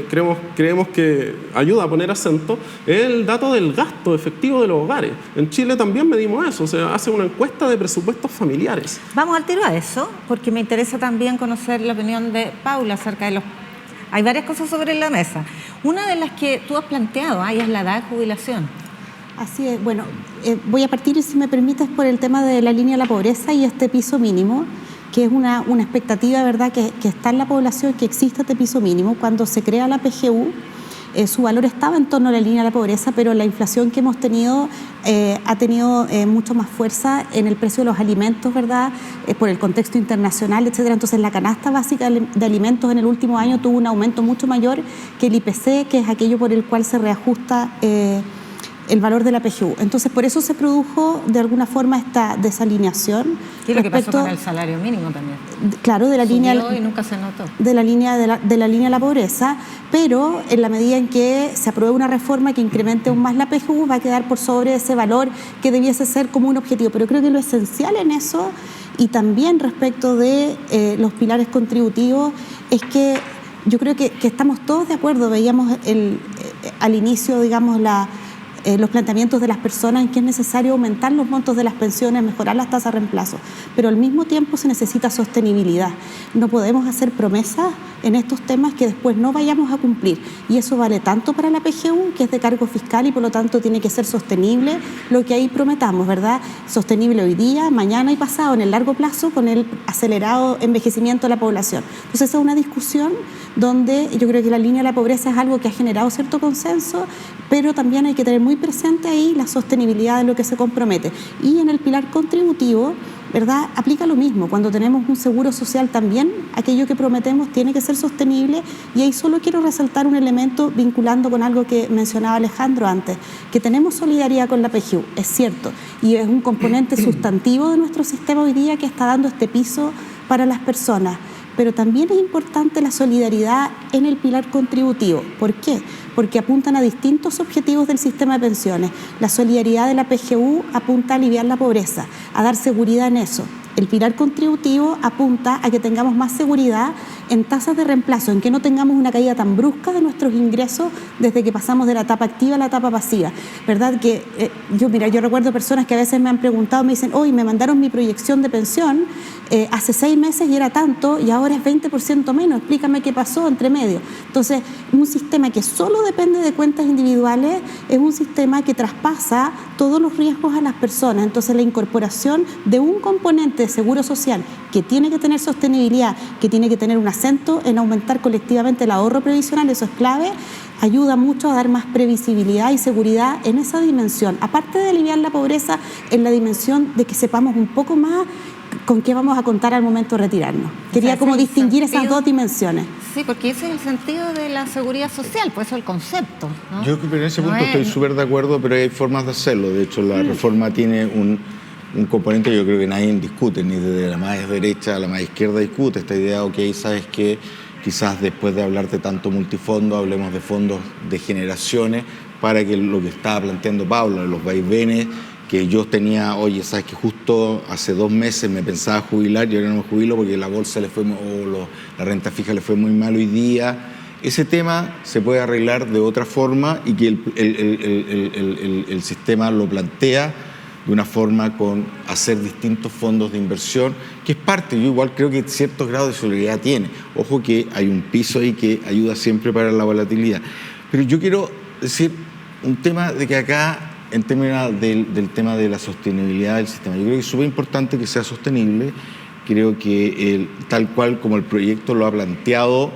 creemos que ayuda a poner acento es el dato del gasto efectivo de los hogares. En Chile también medimos eso, o sea, hace una encuesta de presupuestos familiares. Vamos al tiro a eso, porque me interesa también conocer la opinión de Paula acerca de los... Hay varias cosas sobre la mesa. Una de las que tú has planteado ahí es la edad de jubilación. Así es. Bueno, voy a partir, si me permites, por el tema de la línea de la pobreza y este piso mínimo, que es una expectativa, ¿verdad?, que está en la población, que existe este piso mínimo. Cuando se crea la PGU, su valor estaba en torno a la línea de la pobreza, pero la inflación que hemos tenido ha tenido mucho más fuerza en el precio de los alimentos, ¿verdad?, por el contexto internacional, etcétera. Entonces, la canasta básica de alimentos en el último año tuvo un aumento mucho mayor que el IPC, que es aquello por el cual se reajusta el valor de la PGU. Entonces, por eso se produjo de alguna forma esta desalineación. Sí, lo que pasó con el salario mínimo también. Claro, de la línea y nunca se notó. De la línea de la pobreza, pero en la medida en que se apruebe una reforma que incremente aún más la PGU, va a quedar por sobre ese valor que debiese ser como un objetivo. Pero creo que lo esencial en eso, y también respecto de los pilares contributivos, es que yo creo que estamos todos de acuerdo. Veíamos al inicio, digamos, los planteamientos de las personas en que es necesario aumentar los montos de las pensiones, mejorar las tasas de reemplazo, pero al mismo tiempo se necesita sostenibilidad. No podemos hacer promesas en estos temas que después no vayamos a cumplir, y eso vale tanto para la PGU, que es de cargo fiscal y por lo tanto tiene que ser sostenible lo que ahí prometamos, ¿verdad? Sostenible hoy día, mañana y pasado, en el largo plazo, con el acelerado envejecimiento de la población. Entonces, esa es una discusión donde yo creo que la línea de la pobreza es algo que ha generado cierto consenso, pero también hay que tener muy presente ahí la sostenibilidad de lo que se compromete. Y en el pilar contributivo, ¿verdad?, aplica lo mismo. Cuando tenemos un seguro social también, aquello que prometemos tiene que ser sostenible, y ahí solo quiero resaltar un elemento vinculando con algo que mencionaba Alejandro antes, que tenemos solidaridad con la PGU, es cierto, y es un componente sustantivo de nuestro sistema hoy día que está dando este piso para las personas. Pero también es importante la solidaridad en el pilar contributivo. ¿Por qué? Porque apuntan a distintos objetivos del sistema de pensiones. La solidaridad de la PGU apunta a aliviar la pobreza, a dar seguridad en eso. El pilar contributivo apunta a que tengamos más seguridad en tasas de reemplazo, en que no tengamos una caída tan brusca de nuestros ingresos desde que pasamos de la etapa activa a la etapa pasiva, ¿verdad? Que yo recuerdo personas que a veces me han preguntado, me dicen, hoy me mandaron mi proyección de pensión hace 6 meses y era tanto, y ahora es 20% menos, explícame qué pasó entre medio. Entonces, un sistema que solo depende de cuentas individuales es un sistema que traspasa todos los riesgos a las personas. Entonces, la incorporación de un componente de seguro social que tiene que tener sostenibilidad, que tiene que tener un acento en aumentar colectivamente el ahorro previsional, eso es clave, ayuda mucho a dar más previsibilidad y seguridad en esa dimensión. Aparte de aliviar la pobreza, en la dimensión de que sepamos un poco más con qué vamos a contar al momento de retirarnos. Quería como distinguir esas dos dimensiones. Sí, porque ese es el sentido de la seguridad social, pues eso es el concepto, ¿no? Yo en ese punto estoy súper de acuerdo, pero hay formas de hacerlo. De hecho, la reforma tiene un componente que yo creo que nadie discute, ni desde la más derecha a la más izquierda discute esta idea, ok, sabes que quizás después de hablar de tanto multifondo, hablemos de fondos de generaciones, para que lo que estaba planteando Paula, los vaivenes que yo tenía, oye, sabes que justo hace 2 meses me pensaba jubilar y ahora no me jubilo porque la bolsa le fue, la renta fija le fue muy mal hoy día. Ese tema se puede arreglar de otra forma, y que el sistema lo plantea de una forma con hacer distintos fondos de inversión, que es parte, yo igual creo que cierto grado de solidaridad tiene. Ojo que hay un piso ahí que ayuda siempre para la volatilidad. Pero yo quiero decir un tema de que acá, en términos del tema de la sostenibilidad del sistema, yo creo que es súper importante que sea sostenible. Creo que tal cual como el proyecto lo ha planteado,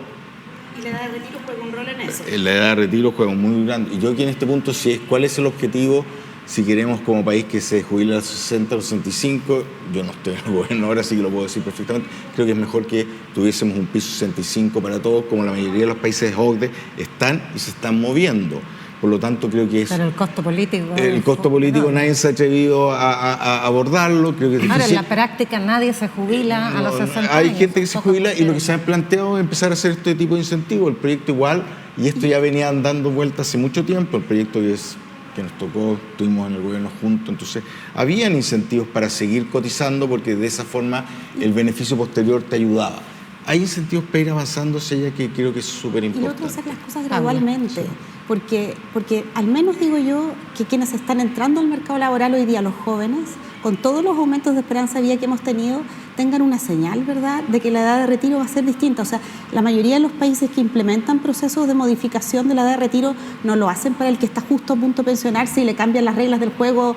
y la edad de retiro juega un rol en eso. La edad de retiro juega un muy grande. Y yo aquí en este punto, ¿cuál es el objetivo? Si queremos como país que se jubile a los 60 o los 65, yo no estoy en el gobierno ahora, así que lo puedo decir perfectamente, creo que es mejor que tuviésemos un piso 65 para todos, como la mayoría de los países de OCDE están y se están moviendo. Por lo tanto, creo que es... Pero el costo político... El costo político nadie se ha atrevido a abordarlo. Creo que es difícil. Ahora, en la práctica nadie se jubila a los 60 años. Hay gente que se jubila, y lo que se ha planteado es empezar a hacer este tipo de incentivos. El proyecto igual, y esto ya venía dando vueltas hace mucho tiempo, el proyecto que nos tocó, estuvimos en el gobierno juntos, entonces habían incentivos para seguir cotizando, porque de esa forma el beneficio posterior te ayudaba. Hay incentivos para ir avanzando hacia allá, que creo que es súper importante. Y lo otro, hacer las cosas gradualmente, sí. porque al menos digo yo que quienes están entrando al mercado laboral hoy día, los jóvenes, con todos los aumentos de esperanza de vida que hemos tenido, tengan una señal, ¿verdad?, de que la edad de retiro va a ser distinta. O sea, la mayoría de los países que implementan procesos de modificación de la edad de retiro no lo hacen para el que está justo a punto de pensionarse y le cambian las reglas del juego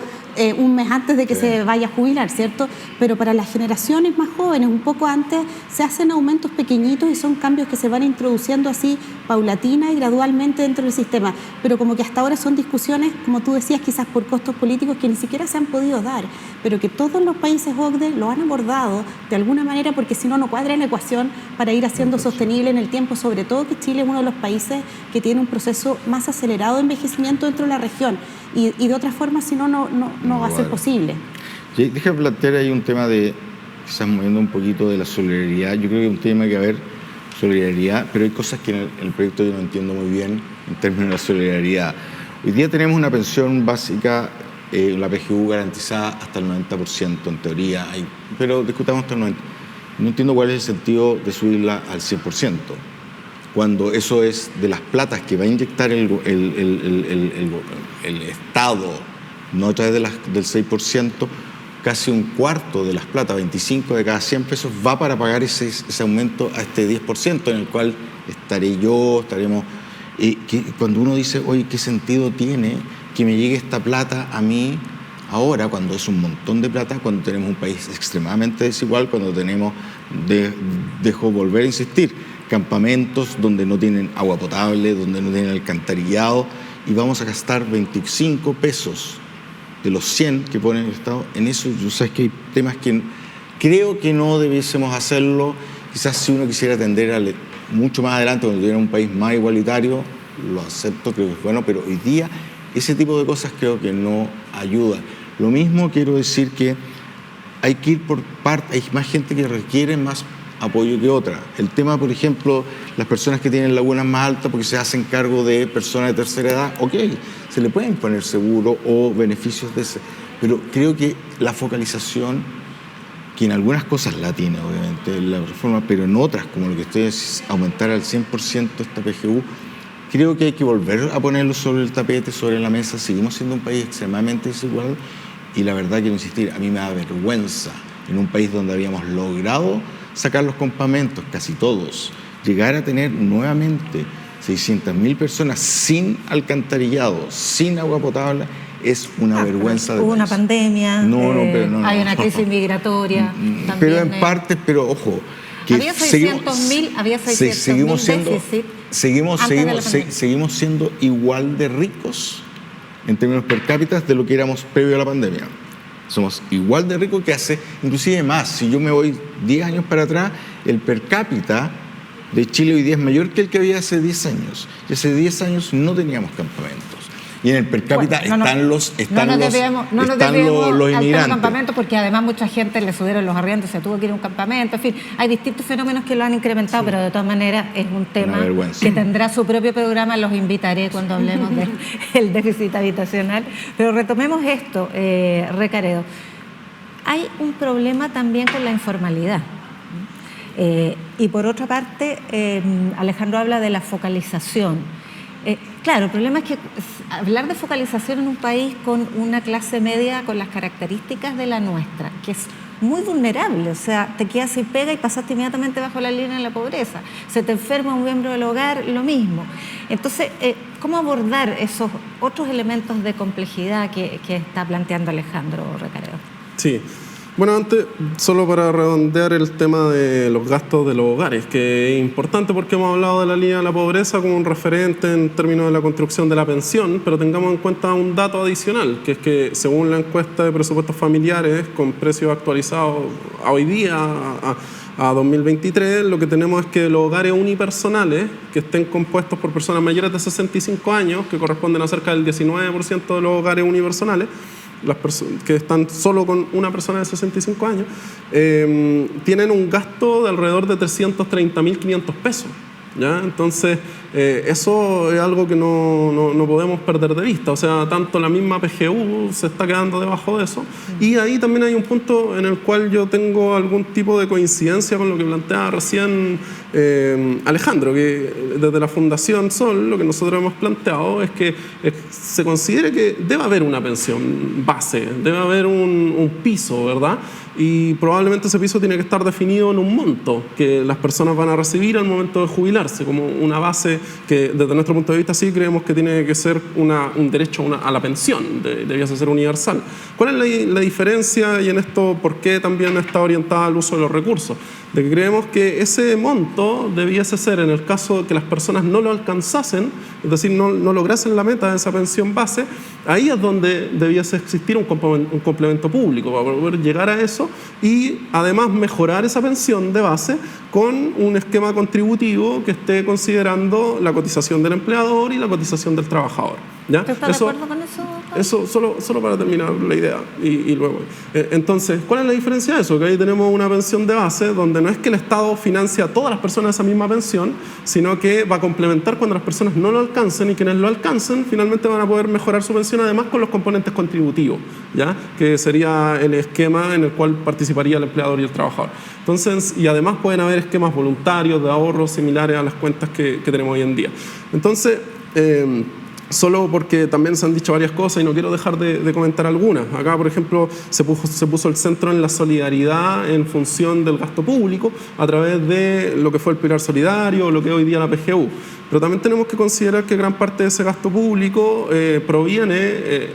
un mes antes de que se vaya a jubilar, ¿cierto? Pero para las generaciones más jóvenes, un poco antes, se hacen aumentos pequeñitos y son cambios que se van introduciendo así paulatina y gradualmente dentro del sistema. Pero como que hasta ahora son discusiones, como tú decías, quizás por costos políticos que ni siquiera se han podido dar, pero que todos los países OCDE lo han abordado de alguna manera, porque si no, no cuadra la ecuación para ir haciendo sostenible en el tiempo, sobre todo que Chile es uno de los países que tiene un proceso más acelerado de envejecimiento dentro de la región, y de otra forma, si no, no va a ser posible. Sí, déjame plantear ahí un tema de, quizás moviendo un poquito de la solidaridad. Yo creo que es un tema que haber solidaridad, pero hay cosas que en el proyecto yo no entiendo muy bien en términos de la solidaridad. Hoy día tenemos una pensión básica, la PGU garantizada hasta el 90%, en teoría, pero discutamos hasta el 90%. No entiendo cuál es el sentido de subirla al 100%, cuando eso es de las platas que va a inyectar el Estado, no a través del 6%, casi un cuarto de las platas, 25 de cada 100 pesos, va para pagar ese aumento a este 10%, en el cual estaremos. Cuando uno dice, oye, ¿qué sentido tiene que me llegue esta plata a mí ahora, cuando es un montón de plata, cuando tenemos un país extremadamente desigual, cuando tenemos, dejo volver a insistir, campamentos donde no tienen agua potable, donde no tienen alcantarillado, y vamos a gastar 25 pesos de los 100 que pone el Estado en eso? Yo sé que hay temas que creo que no debiésemos hacerlo. Quizás si uno quisiera atender mucho más adelante, cuando tuviera un país más igualitario, lo acepto, creo que es bueno, pero hoy día ese tipo de cosas creo que no ayuda. Lo mismo quiero decir que hay que ir por parte, hay más gente que requiere más apoyo que otra. El tema, por ejemplo, las personas que tienen lagunas más altas porque se hacen cargo de personas de tercera edad, ok, se le pueden poner seguro o beneficios de ese, pero creo que la focalización, que en algunas cosas la tiene obviamente la reforma, pero en otras, como lo que estoy es aumentar al 100% esta PGU, creo que hay que volver a ponerlo sobre el tapete, sobre la mesa. Seguimos siendo un país extremadamente desigual y la verdad quiero insistir, a mí me da vergüenza en un país donde habíamos logrado sacar los campamentos, casi todos, llegar a tener nuevamente 600.000 personas sin alcantarillado, sin agua potable, es una vergüenza. Hubo una pandemia, hay una crisis migratoria. Pero en parte, pero ojo, que había 600.000 seguimos siendo igual de ricos en términos per cápita de lo que éramos previo a la pandemia. Somos igual de ricos que hace, inclusive más. Si yo me voy 10 años para atrás, el per cápita de Chile hoy día es mayor que el que había hace 10 años. Y hace 10 años no teníamos campamentos. Y en el per cápita están los inmigrantes. Campamentos, porque además mucha gente le subieron los arriendos, se tuvo que ir a un campamento, en fin, hay distintos fenómenos que lo han incrementado, pero de todas maneras es un tema que tendrá su propio programa, los invitaré cuando hablemos del déficit habitacional. Pero retomemos esto, Recaredo. Hay un problema también con la informalidad. Y por otra parte, Alejandro habla de la focalización. Claro, el problema es que hablar de focalización en un país con una clase media con las características de la nuestra, que es muy vulnerable, o sea, te quedas sin pega y pasaste inmediatamente bajo la línea de la pobreza, se te enferma un miembro del hogar, lo mismo. Entonces, ¿cómo abordar esos otros elementos de complejidad que está planteando Alejandro Recaredo? Sí. Bueno, antes, solo para redondear el tema de los gastos de los hogares, que es importante porque hemos hablado de la línea de la pobreza como un referente en términos de la construcción de la pensión, pero tengamos en cuenta un dato adicional, que es que según la encuesta de presupuestos familiares, con precios actualizados a hoy día, a 2023, lo que tenemos es que los hogares unipersonales, que estén compuestos por personas mayores de 65 años, que corresponden a cerca del 19% de los hogares unipersonales, las personas que están solo con una persona de 65 años, tienen un gasto de alrededor de 330.500 pesos. ¿Ya? Entonces, eso es algo que no podemos perder de vista. O sea, tanto la misma PGU se está quedando debajo de eso. Y ahí también hay un punto en el cual yo tengo algún tipo de coincidencia con lo que planteaba recién Alejandro, que desde la Fundación Sol lo que nosotros hemos planteado es que se considere que debe haber una pensión base, debe haber un piso, ¿verdad? y probablemente ese piso tiene que estar definido en un monto que las personas van a recibir al momento de jubilarse, como una base que desde nuestro punto de vista sí creemos que tiene que ser un derecho a la pensión, debiese ser universal. ¿Cuál es la diferencia y en esto por qué también está orientada al uso de los recursos? De que creemos que ese monto debiese ser, en el caso de que las personas no lo alcanzasen, es decir, no lograsen la meta de esa pensión base, ahí es donde debiese existir un complemento público para poder llegar a eso y además mejorar esa pensión de base con un esquema contributivo que esté considerando la cotización del empleador y la cotización del trabajador. ¿Ya? ¿Estás de acuerdo con eso? Eso solo para terminar la idea y luego. Entonces, ¿cuál es la diferencia de eso? Que ahí tenemos una pensión de base donde no es que el Estado financia a todas las personas esa misma pensión, sino que va a complementar cuando las personas no lo alcancen y quienes lo alcancen finalmente van a poder mejorar su pensión además con los componentes contributivos, ¿ya? Que sería el esquema en el cual participaría el empleador y el trabajador. Entonces, y además pueden haber esquemas voluntarios de ahorros similares a las cuentas que tenemos hoy en día. Entonces, solo porque también se han dicho varias cosas y no quiero dejar de comentar algunas. Acá, por ejemplo, se puso el centro en la solidaridad en función del gasto público a través de lo que fue el Pilar Solidario o lo que es hoy día la PGU. Pero también tenemos que considerar que gran parte de ese gasto público proviene,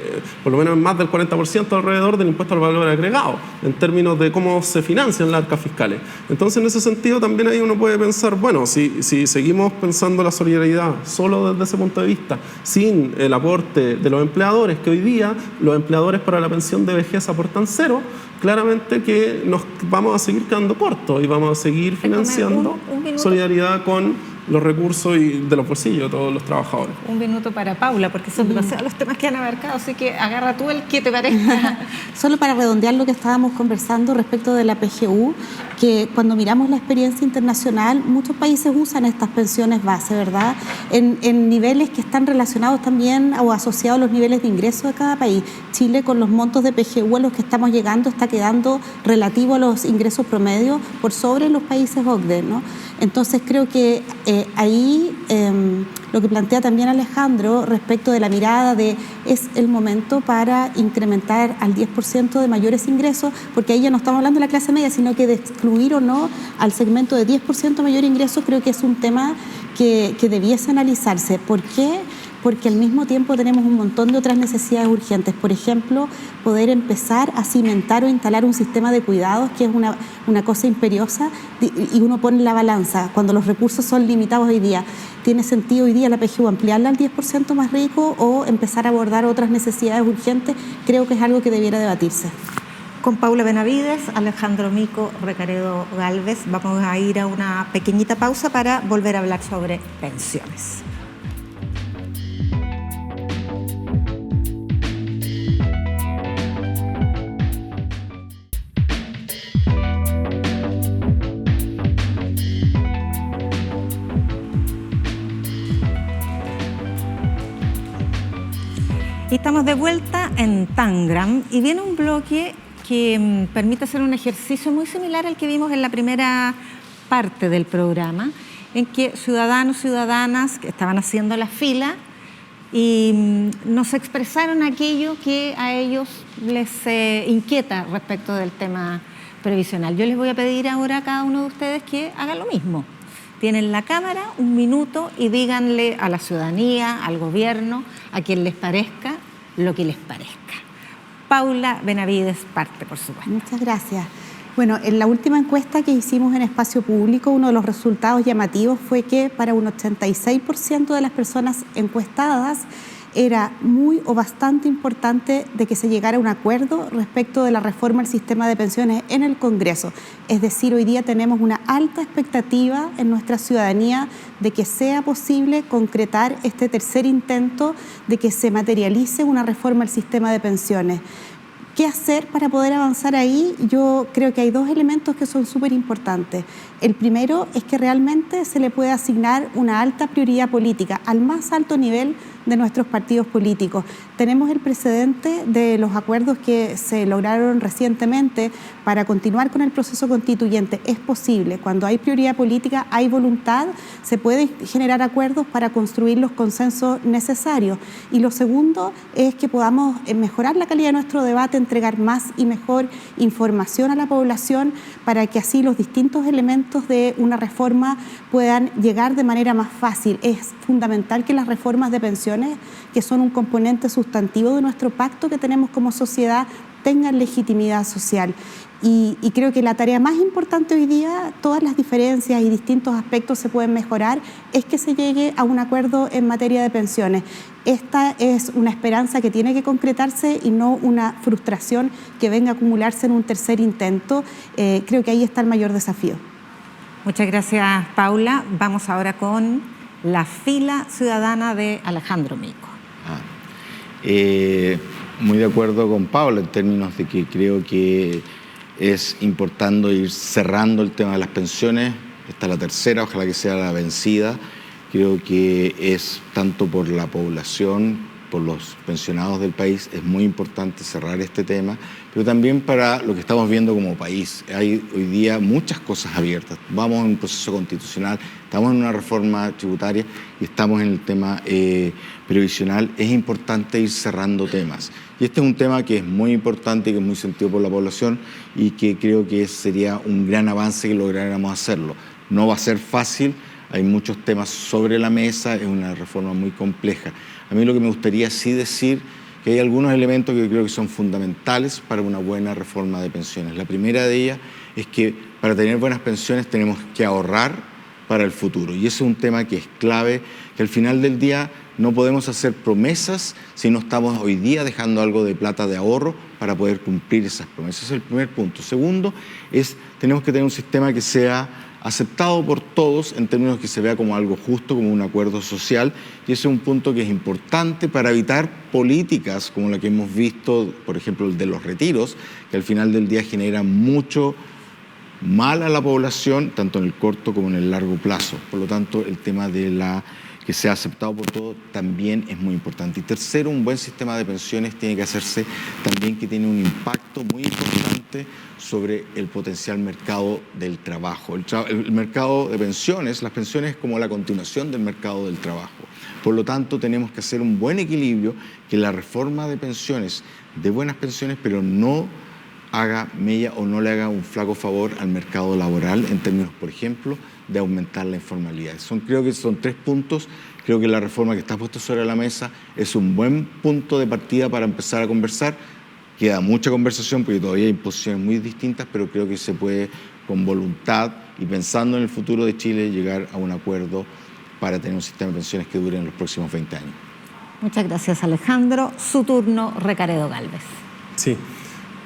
por lo menos más del 40% alrededor del impuesto al valor agregado, en términos de cómo se financian las arcas fiscales. Entonces, en ese sentido, también ahí uno puede pensar, bueno, si seguimos pensando la solidaridad solo desde ese punto de vista, sin el aporte de los empleadores, que hoy día los empleadores para la pensión de vejez aportan cero, claramente que nos vamos a seguir quedando cortos y vamos a seguir financiando solidaridad con los recursos y de los bolsillos de todos los trabajadores. Un minuto para Paula, porque son demasiados los temas que han abarcado, así que agarra tú el que te parezca. Solo para redondear lo que estábamos conversando respecto de la PGU, que cuando miramos la experiencia internacional, muchos países usan estas pensiones base, ¿verdad? En niveles que están relacionados también o asociados a los niveles de ingresos de cada país. Chile, con los montos de PGU a los que estamos llegando, está quedando relativo a los ingresos promedios por sobre los países OCDE, ¿no? Entonces creo que ahí lo que plantea también Alejandro respecto de la mirada de es el momento para incrementar al 10% de mayores ingresos, porque ahí ya no estamos hablando de la clase media, sino que de excluir o no al segmento de 10% mayor ingreso, creo que es un tema que debiese analizarse. ¿Por qué? Porque al mismo tiempo tenemos un montón de otras necesidades urgentes. Por ejemplo, poder empezar a cimentar o instalar un sistema de cuidados, que es una cosa imperiosa, y uno pone la balanza. Cuando los recursos son limitados hoy día, ¿tiene sentido hoy día la PGU ampliarla al 10% más rico o empezar a abordar otras necesidades urgentes? Creo que es algo que debiera debatirse. Con Paula Benavides, Alejandro Mico, Recaredo Galvez, vamos a ir a una pequeñita pausa para volver a hablar sobre pensiones. Y estamos de vuelta en Tangram y viene un bloque que permite hacer un ejercicio muy similar al que vimos en la primera parte del programa, en que ciudadanos y ciudadanas que estaban haciendo la fila y nos expresaron aquello que a ellos les inquieta respecto del tema previsional. Yo les voy a pedir ahora a cada uno de ustedes que hagan lo mismo. Tienen la cámara, un minuto, y díganle a la ciudadanía, al gobierno, a quien les parezca, lo que les parezca. Paula Benavides parte, por supuesto. Muchas gracias. Bueno, en la última encuesta que hicimos en Espacio Público, uno de los resultados llamativos fue que para un 86% de las personas encuestadas era muy o bastante importante de que se llegara a un acuerdo respecto de la reforma del sistema de pensiones en el Congreso. Es decir, hoy día tenemos una alta expectativa en nuestra ciudadanía de que sea posible concretar este tercer intento de que se materialice una reforma del sistema de pensiones. ¿Qué hacer para poder avanzar ahí? Yo creo que hay dos elementos que son súper importantes. El primero es que realmente se le puede asignar una alta prioridad política al más alto nivel de nuestros partidos políticos. Tenemos el precedente de los acuerdos que se lograron recientemente para continuar con el proceso constituyente. Es posible, cuando hay prioridad política, hay voluntad, se pueden generar acuerdos para construir los consensos necesarios. Y lo segundo es que podamos mejorar la calidad de nuestro debate, entregar más y mejor información a la población para que así los distintos elementos de una reforma puedan llegar de manera más fácil. Es fundamental que las reformas de pensiones, que son un componente sustantivo de nuestro pacto que tenemos como sociedad, tengan legitimidad social. Y creo que la tarea más importante hoy día, todas las diferencias y distintos aspectos se pueden mejorar, es que se llegue a un acuerdo en materia de pensiones. Esta es una esperanza que tiene que concretarse y no una frustración que venga a acumularse en un tercer intento. Creo que ahí está el mayor desafío. Muchas gracias, Paula. Vamos ahora con la fila ciudadana de Alejandro Mico. Muy de acuerdo con Paula en términos de que creo que es importante ir cerrando el tema de las pensiones. Esta es la tercera, ojalá que sea la vencida. Creo que es tanto por la población, por los pensionados del país, es muy importante cerrar este tema, pero también para lo que estamos viendo como país. Hay hoy día muchas cosas abiertas. Vamos en un proceso constitucional, estamos en una reforma tributaria y estamos en el tema previsional. Es importante ir cerrando temas. Y este es un tema que es muy importante, que es muy sentido por la población y que creo que sería un gran avance que lográramos hacerlo. No va a ser fácil. Hay muchos temas sobre la mesa, es una reforma muy compleja. A mí lo que me gustaría sí decir que hay algunos elementos que creo que son fundamentales para una buena reforma de pensiones. La primera de ellas es que para tener buenas pensiones tenemos que ahorrar para el futuro. Y ese es un tema que es clave, que al final del día no podemos hacer promesas si no estamos hoy día dejando algo de plata de ahorro para poder cumplir esas promesas. Ese es el primer punto. Segundo, tenemos que tener un sistema que sea aceptado por todos en términos que se vea como algo justo, como un acuerdo social, y ese es un punto que es importante para evitar políticas como la que hemos visto, por ejemplo, el de los retiros, que al final del día generan mucho mal a la población, tanto en el corto como en el largo plazo. Por lo tanto, el tema de que sea aceptado por todos también es muy importante. Y tercero, un buen sistema de pensiones tiene que hacerse también que tiene un impacto muy importante sobre el potencial mercado del trabajo. El mercado de pensiones, las pensiones es como la continuación del mercado del trabajo. Por lo tanto, tenemos que hacer un buen equilibrio, que la reforma de pensiones, de buenas pensiones, pero no haga mella o no le haga un flaco favor al mercado laboral en términos, por ejemplo, de aumentar la informalidad. Creo que son 3 puntos. Creo que la reforma que está puesta sobre la mesa es un buen punto de partida para empezar a conversar. Queda mucha conversación porque todavía hay posiciones muy distintas, pero creo que se puede, con voluntad y pensando en el futuro de Chile, llegar a un acuerdo para tener un sistema de pensiones que dure en los próximos 20 años. Muchas gracias, Alejandro. Su turno, Recaredo Gálvez. Sí.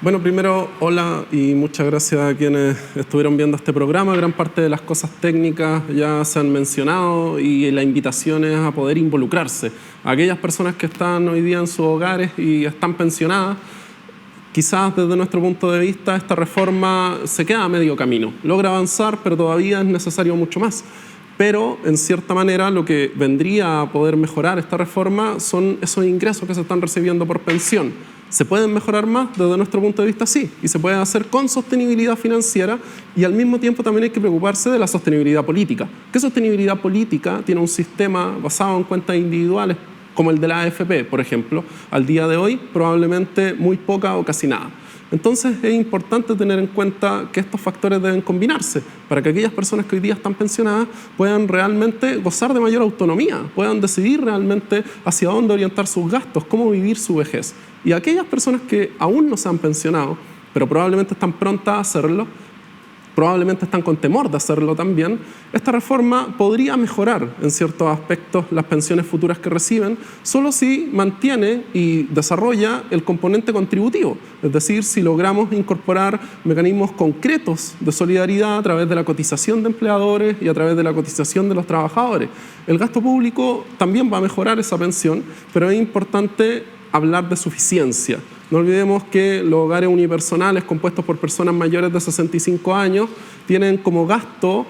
Bueno, primero, hola y muchas gracias a quienes estuvieron viendo este programa. Gran parte de las cosas técnicas ya se han mencionado y la invitación es a poder involucrarse. Aquellas personas que están hoy día en sus hogares y están pensionadas, quizás desde nuestro punto de vista esta reforma se queda a medio camino. Logra avanzar, pero todavía es necesario mucho más. Pero, en cierta manera, lo que vendría a poder mejorar esta reforma son esos ingresos que se están recibiendo por pensión. ¿Se pueden mejorar más? Desde nuestro punto de vista, sí. Y se puede hacer con sostenibilidad financiera y al mismo tiempo también hay que preocuparse de la sostenibilidad política. ¿Qué sostenibilidad política tiene un sistema basado en cuentas individuales como el de la AFP, por ejemplo? Al día de hoy, probablemente muy poca o casi nada. Entonces es importante tener en cuenta que estos factores deben combinarse para que aquellas personas que hoy día están pensionadas puedan realmente gozar de mayor autonomía, puedan decidir realmente hacia dónde orientar sus gastos, cómo vivir su vejez. Y aquellas personas que aún no se han pensionado, pero probablemente están prontas a hacerlo, probablemente están con temor de hacerlo también, esta reforma podría mejorar en ciertos aspectos las pensiones futuras que reciben, solo si mantiene y desarrolla el componente contributivo, es decir, si logramos incorporar mecanismos concretos de solidaridad a través de la cotización de empleadores y a través de la cotización de los trabajadores. El gasto público también va a mejorar esa pensión, pero es importante hablar de suficiencia. No olvidemos que los hogares unipersonales compuestos por personas mayores de 65 años tienen como gasto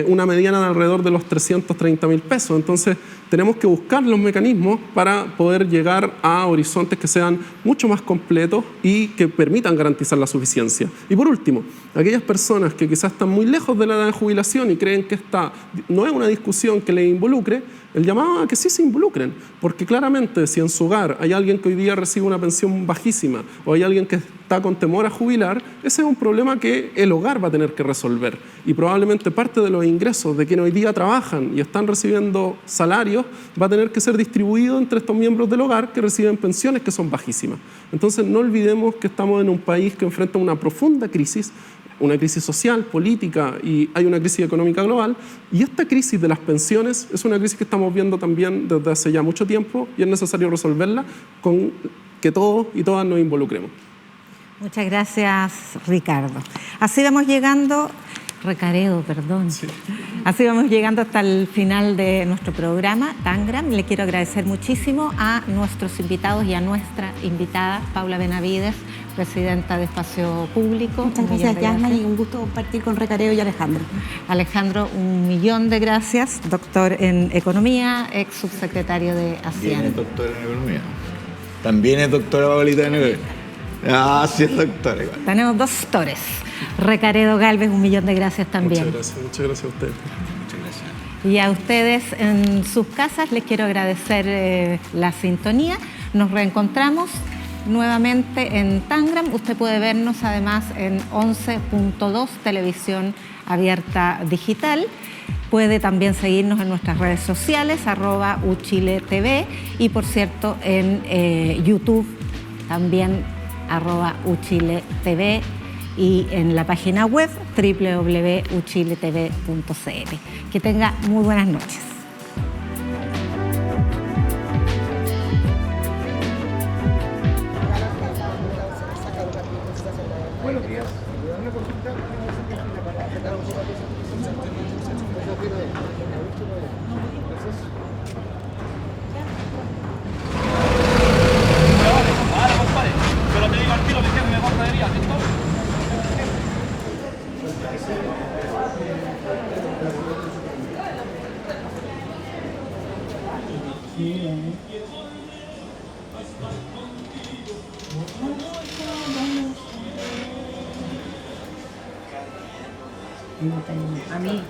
una mediana de alrededor de los 330.000 pesos. Entonces, tenemos que buscar los mecanismos para poder llegar a horizontes que sean mucho más completos y que permitan garantizar la suficiencia. Y por último, aquellas personas que quizás están muy lejos de la edad de jubilación y creen que esta no es una discusión que les involucre, el llamado a que sí se involucren, porque claramente si en su hogar hay alguien que hoy día recibe una pensión bajísima o hay alguien que está con temor a jubilar, ese es un problema que el hogar va a tener que resolver. Y probablemente parte de los ingresos de quienes hoy día trabajan y están recibiendo salarios va a tener que ser distribuido entre estos miembros del hogar que reciben pensiones que son bajísimas. Entonces no olvidemos que estamos en un país que enfrenta una profunda crisis, una crisis social, política y hay una crisis económica global, y esta crisis de las pensiones es una crisis que estamos viendo también desde hace ya mucho tiempo y es necesario resolverla con que todos y todas nos involucremos. Muchas gracias, Ricardo. Así vamos llegando, Recaredo, perdón. Sí. Así vamos llegando hasta el final de nuestro programa, Tangram. Le quiero agradecer muchísimo a nuestros invitados y a nuestra invitada, Paula Benavides, presidenta de Espacio Público. Muchas gracias, Yasna, y un gusto compartir con Recaredo y Alejandro. Alejandro, 1.000.000 de gracias, doctor en Economía, ex subsecretario de Hacienda. También es doctor en Economía. También es doctora Paulita en Economía. Ah, sí es doctora. Igual. Tenemos 2 doctores. Recaredo Galvez, 1.000.000 de gracias también. Muchas gracias a ustedes. Muchas gracias. Y a ustedes en sus casas les quiero agradecer la sintonía. Nos reencontramos nuevamente en Tangram. Usted puede vernos además en 11.2 Televisión Abierta Digital. Puede también seguirnos en nuestras redes sociales, @uchiletv, y por cierto en YouTube también @uchiletv, y en la página web www.uchiletv.cl. Que tenga muy buenas noches. Buenos días. Una consulta. Vale, compadre. Pero te digo al tiro que es mi mejor traería, ¿listo? A mí.